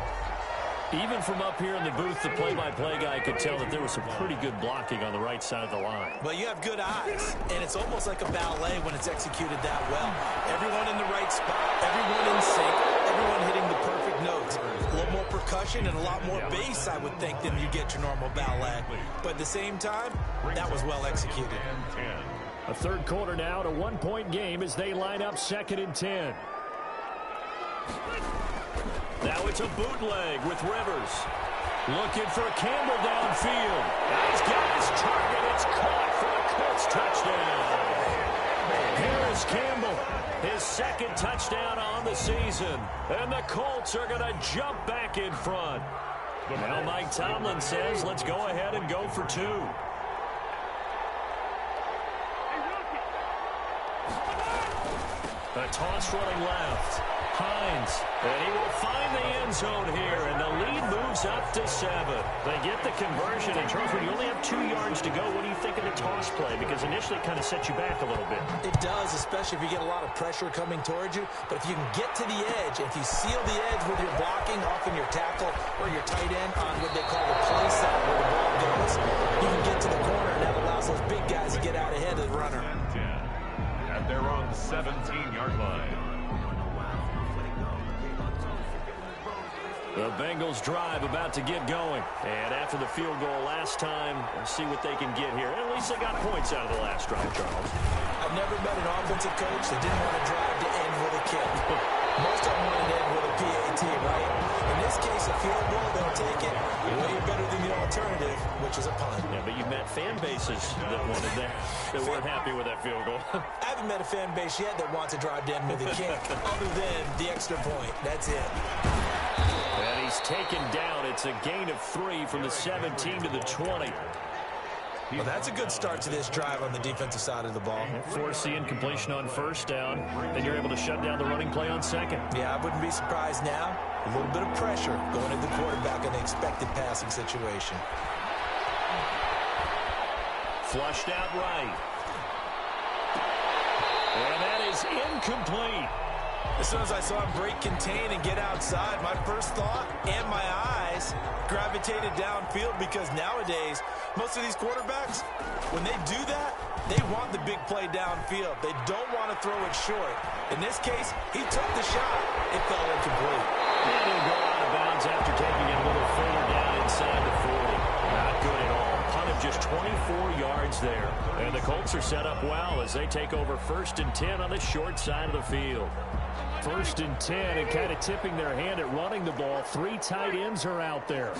Even from up here in the booth, the play-by-play guy could tell that there was some pretty good blocking on the right side of the line. Well, you have good eyes, and it's almost like a ballet when it's executed that well. Everyone in the right spot, everyone in sync, everyone hitting the perfect notes. A little more percussion and a lot more bass, I would think, than you get your normal ballet. But at the same time, that was well executed. A third quarter now, a 1-point game as they line up 2nd and 10. Now it's a bootleg with Rivers. Looking for Campbell downfield. Now he's got his target. It's caught for the Colts touchdown. Harris Campbell, his 2nd touchdown on the season. And the Colts are going to jump back in front. Now Mike Tomlin says, let's go ahead and go for 2. A toss running left. Hines, and he will find the end zone here, and the lead moves up to 7. They get the conversion, and Charles, when you only have 2 yards to go, what do you think of the toss play? Because initially it kind of sets you back a little bit. It does, especially if you get a lot of pressure coming towards you. But if you can get to the edge, if you seal the edge with your blocking, often your tackle or your tight end on what they call the play side where the ball goes, you can get to the corner, and that allows those big guys to get out ahead of the runner. At their own 17-yard line. The Bengals drive about to get going. And after the field goal last time, we'll see what they can get here. At least they got points out of the last drive, Charles. I've never met an offensive coach that didn't want to drive to end with a kick. Most of them wanted to end with a PAT, right? In this case, a field goal, they'll take it way better than the alternative, which is a punt. Yeah, but you met fan bases that wanted that weren't happy with that field goal. I haven't met a fan base yet that wants to drive to end with a kick, other than the extra point. That's it. And he's taken down. It's a gain of 3 from the 17 to the 20. Well, that's a good start to this drive on the defensive side of the ball. Force the incompletion on first down, and you're able to shut down the running play on second. Yeah, I wouldn't be surprised now. A little bit of pressure going to the quarterback in the expected passing situation. Flushed out right. And that is incomplete. As soon as I saw him break contain and get outside, my first thought and my eyes gravitated downfield, because nowadays, most of these quarterbacks, when they do that, they want the big play downfield. They don't want to throw it short. In this case, he took the shot. It fell incomplete. And he'll go out of bounds after taking it a little further down inside the 40. Not good at all. Punt of just 24 yards there. And the Colts are set up well as they take over 1st and 10 on the short side of the field. 1st and 10, and kind of tipping their hand at running the ball. 3 tight ends are out there.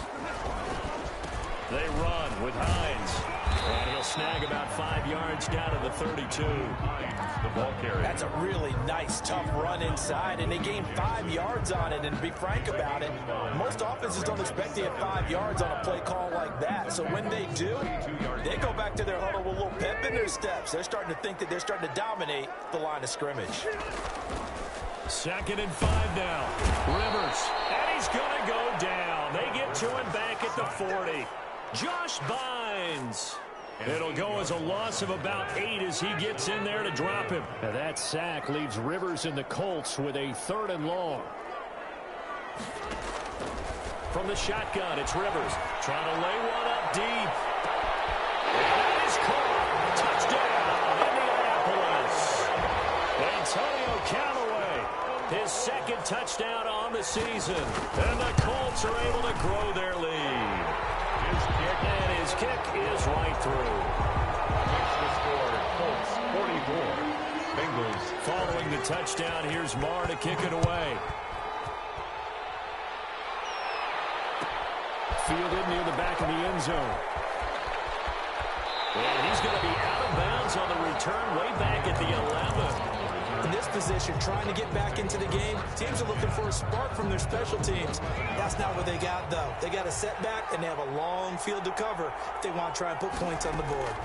They run with Hines. And he'll snag about 5 yards down to the 32. The ball carrier. That's a really nice, tough run inside, and they gained 5 yards on it. And to be frank about it, most offenses don't expect to get 5 yards on a play call like that. So when they do, they go back to their huddle with a little pep in their steps. They're starting to think that they're starting to dominate the line of scrimmage. 2nd and 5 now. Rivers, and he's going to go down. They get to him back at the 40. Josh Bynes. It'll go as a loss of about 8 as he gets in there to drop him. Now that sack leaves Rivers and the Colts with a 3rd and long. From the shotgun, it's Rivers trying to lay one up deep. And that is caught. Touchdown, Indianapolis. Antonio Callaway, his 2nd touchdown on the season. And the Colts are able to grow their lead. And his kick is right through. Makes the score Colts 44, Bengals. Following the touchdown, here's Marr to kick it away. Fielded near the back of the end zone. And he's going to be out of bounds on the return way back at the 11. In this position, trying to get back into the game, teams are looking for a spark from their special teams. That's not what they got, though. They got a setback, and they have a long field to cover if they want to try and put points on the board.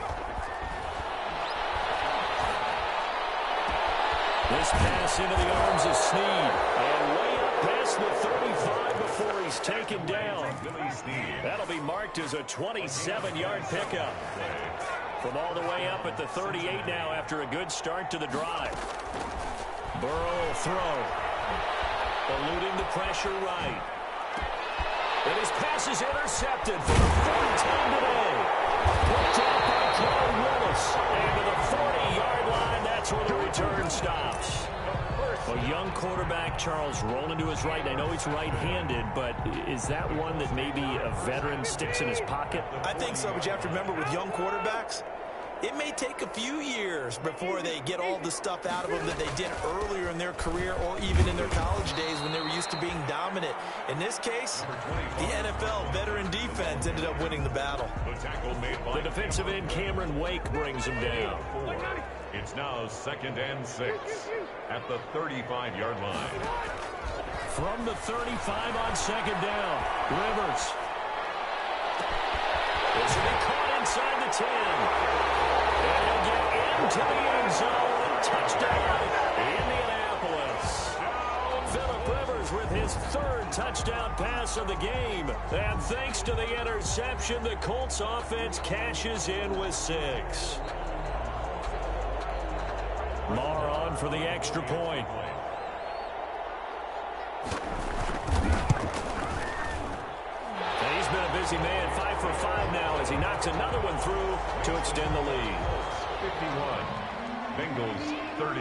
This pass into the arms of Snead. And way up past the 35 before he's taken down. That'll be marked as a 27-yard pickup. From all the way up at the 38 now after a good start to the drive. Burrow will throw. Eluding the pressure right. And his pass is intercepted for the third time today. Picked up by John Willis. And to the 40-yard line, that's where the return stops. A young quarterback, Charles, rolling to his right. I know he's right-handed, but is that one that maybe a veteran sticks in his pocket? I think so, but you have to remember with young quarterbacks, it may take a few years before they get all the stuff out of them that they did earlier in their career or even in their college days when they were used to being dominant. In this case, the NFL veteran defense ended up winning the battle. The defensive end, Cameron Wake, brings him down. It's now 2nd and 6 at the 35-yard line. From the 35 on 2nd down, Rivers. This will be caught inside the 10. And he'll get into the end zone. Touchdown, Indianapolis. Phillip Rivers with his 3rd touchdown pass of the game. And thanks to the interception, the Colts offense cashes in with 6. Marr on for the extra point. And he's been a busy man, 5 for 5 now as he knocks another one through to extend the lead. 51, Bengals 30.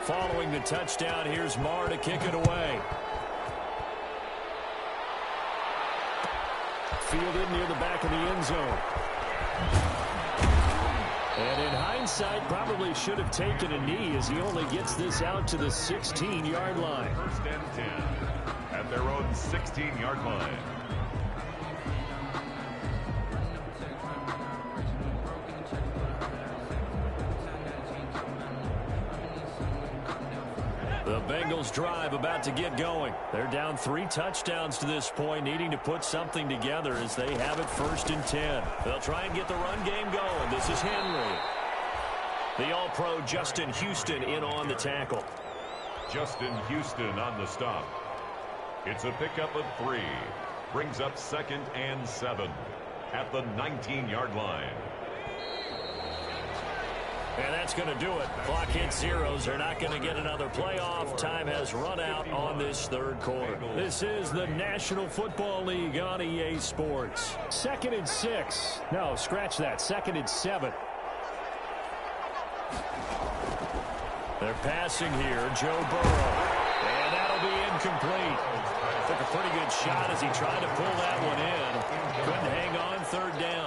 Following the touchdown, here's Marr to kick it away. Fielded near the back of the end zone. And in hindsight, probably should have taken a knee as he only gets this out to the 16-yard line. 1st and 10 at their own 16-yard line. The Bengals drive about to get going. They're down 3 touchdowns to this point, needing to put something together as they have it 1st and 10. They'll try and get the run game going. This is Henry. The All-Pro Justin Houston in on the tackle. Justin Houston on the stop. It's a pickup of 3. Brings up 2nd and 7 at the 19-yard line. And that's going to do it. Clock hits zeros. They're not going to get another playoff. Time has run out on this 3rd quarter. This is the National Football League on EA Sports. 2nd and 6. No, scratch that. 2nd and 7. They're passing here. Joe Burrow. And that'll be incomplete. Took a pretty good shot as he tried to pull that one in. Couldn't hang on 3rd down.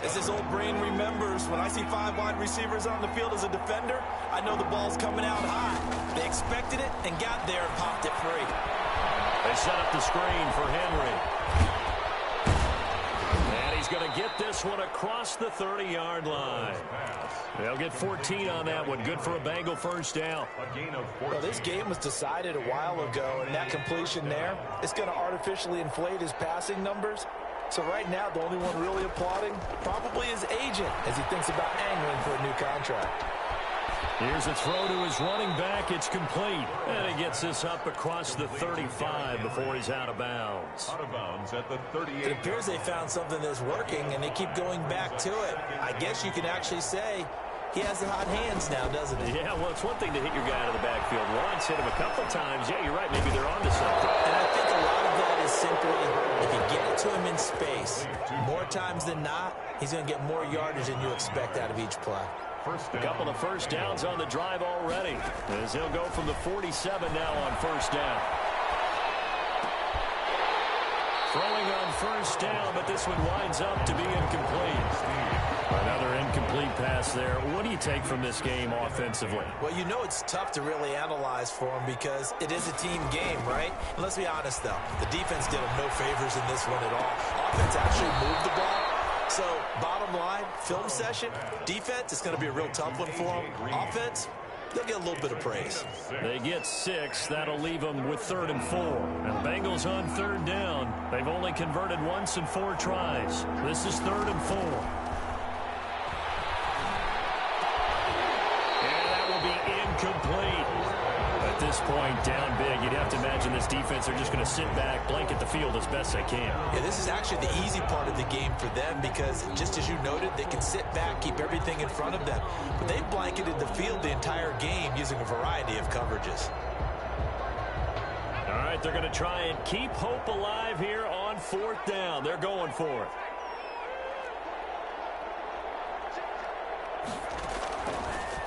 As his old brain remembers, when I see 5 wide receivers on the field as a defender, I know the ball's coming out high. They expected it and got there and popped it free. They set up the screen for Henry. And he's going to get this one across the 30-yard line. They'll get 14 on that one. Good for a Bengal 1st down. Well, this game was decided a while ago, and that completion there is going to artificially inflate his passing numbers. So right now, the only one really applauding probably his agent as he thinks about angling for a new contract. Here's a throw to his running back. It's complete. And he gets this up across the 35 before he's out of bounds. Out of bounds at the 38. It appears they found something that's working, and they keep going back to it. I guess you can actually say he has the hot hands now, doesn't he? Yeah, well, it's one thing to hit your guy out of the backfield once, hit him a couple times. Yeah, you're right. Maybe they're onto something. And I think a lot of that is simply if you get it to him in space, more times than not, he's going to get more yardage than you expect out of each play. A couple of 1st downs on the drive already, as he'll go from the 47 now on 1st down. Throwing on 1st down, but this one winds up to be incomplete. Another incomplete pass there. What do you take from this game offensively? Well, you know it's tough to really analyze for them because it is a team game, right? And let's be honest, though. The defense did them no favors in this one at all. Offense actually moved the ball. So, bottom line, film session, defense, it's going to be a real tough one for them. Offense, they'll get a little bit of praise. They get 6. That'll leave them with 3rd and 4. And the Bengals on 3rd down. They've only converted once in 4 tries. This is 3rd and 4. And that will be incomplete. At this point, down big, you'd have to imagine this defense are just going to sit back, blanket the field as best they can. Yeah, this is actually the easy part of the game for them because, just as you noted, they can sit back, keep everything in front of them. But they've blanketed the field the entire game using a variety of coverages. All right, they're going to try and keep hope alive here on 4th down. They're going for it.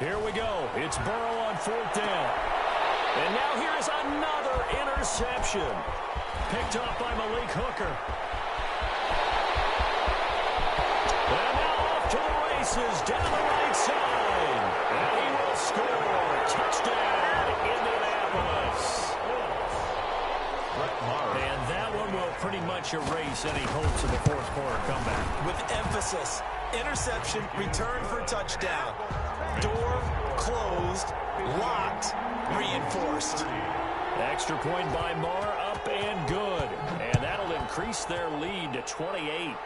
Here we go. It's Burrow on 4th down. And now here is another interception. Picked off by Malik Hooker. And now off to the races down the right side. And he will score. Touchdown, Indianapolis. And that one will pretty much erase any hopes of a 4th quarter comeback. With emphasis, interception, return for touchdown. Door closed, locked, reinforced. Extra point by Marr, up and good. And that'll increase their lead to 28.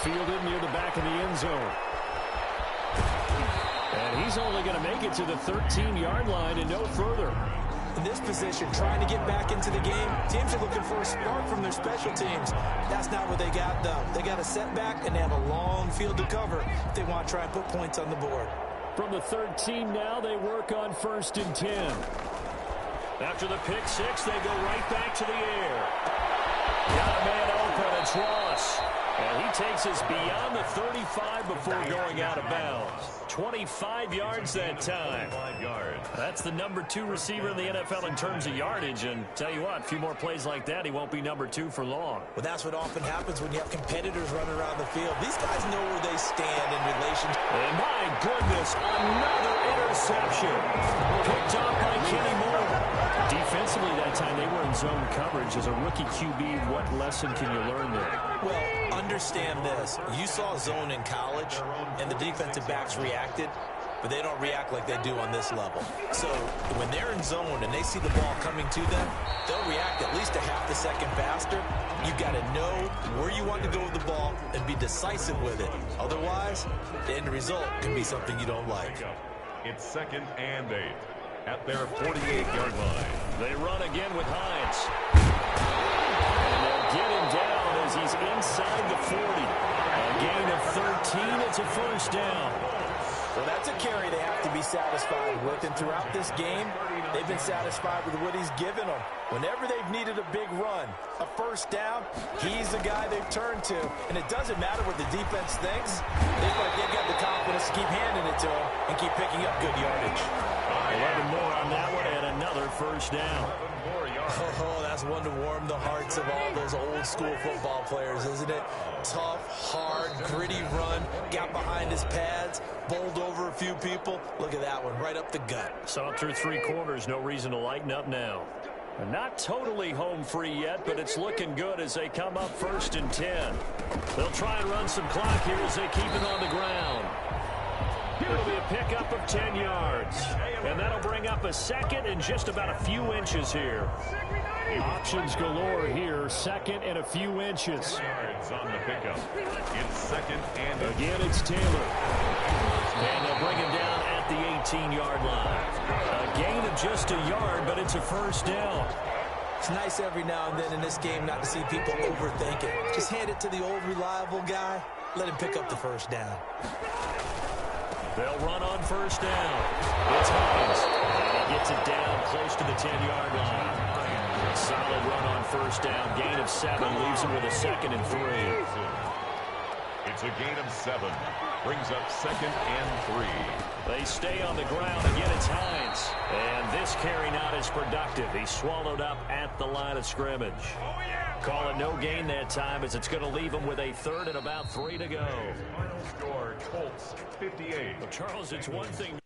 Fielded near the back of the end zone. And he's only going to make it to the 13-yard line and no further. In this position, trying to get back into the game, teams are looking for a spark from their special teams. That's not what they got, though. They got a setback, and they have a long field to cover if they want to try and put points on the board. From the 13 now, they work on 1st and 10. After the pick 6, they go right back to the air. Got a man open, it's Ross. And he takes us beyond the 35 before going out of bounds. 25 yards that time. That's the number 2 receiver in the NFL in terms of yardage. And tell you what, a few more plays like that, he won't be number 2 for long. Well, that's what often happens when you have competitors running around the field. These guys know where they stand in relation. And my goodness, another interception. Picked off by Kenny Moore. Defensively that time, they were in zone coverage. As a rookie QB, what lesson can you learn there? Well, understand this. You saw zone in college, and the defensive backs reacted, but they don't react like they do on this level. So when they're in zone and they see the ball coming to them, they'll react at least a half a second faster. You've got to know where you want to go with the ball and be decisive with it. Otherwise, the end result can be something you don't like. It's 2nd and 8 at their 48-yard line. They run again with Hines. And they'll get him down as he's inside the 40. A gain of 13. It's a 1st down. Well, that's a carry they have to be satisfied with. And throughout this game, they've been satisfied with what he's given them. Whenever they've needed a big run, a 1st down, he's the guy they've turned to. And it doesn't matter what the defense thinks. They feel like they've got the confidence to keep handing it to him and keep picking up good yardage. 11 more on that one and another 1st down. Oh, that's one to warm the hearts of all those old school football players, isn't it? Tough, hard, gritty run, got behind his pads, bowled over a few people. Look at that one, right up the gut. Saw through 3 quarters, no reason to lighten up now. And not totally home free yet, but it's looking good as they come up 1st and 10. They'll try and run some clock here as they keep it on the ground. It'll be a pickup of 10 yards. And that'll bring up a 2nd and just about a few inches here. Options galore here. 2nd and a few inches. Yards on the pickup. It's 2nd and 8. Again, it's Taylor. And they'll bring him down at the 18-yard line. A gain of just a yard, but it's a 1st down. It's nice every now and then in this game not to see people overthink it. Just hand it to the old reliable guy. Let him pick up the 1st down. They'll run on 1st down. It's Hines. And he gets it down close to the 10-yard line. Solid run on 1st down. Gain of 7 leaves him with a 2nd and 3. It's a gain of 7. Brings up 2nd and 3. They stay on the ground. Again, it's Hines. And this carry not as productive. He's swallowed up at the line of scrimmage. Call it no gain that time, as it's going to leave him with a 3rd and about 3 to go. Final score, Colts 58. Well, Charles, it's one thing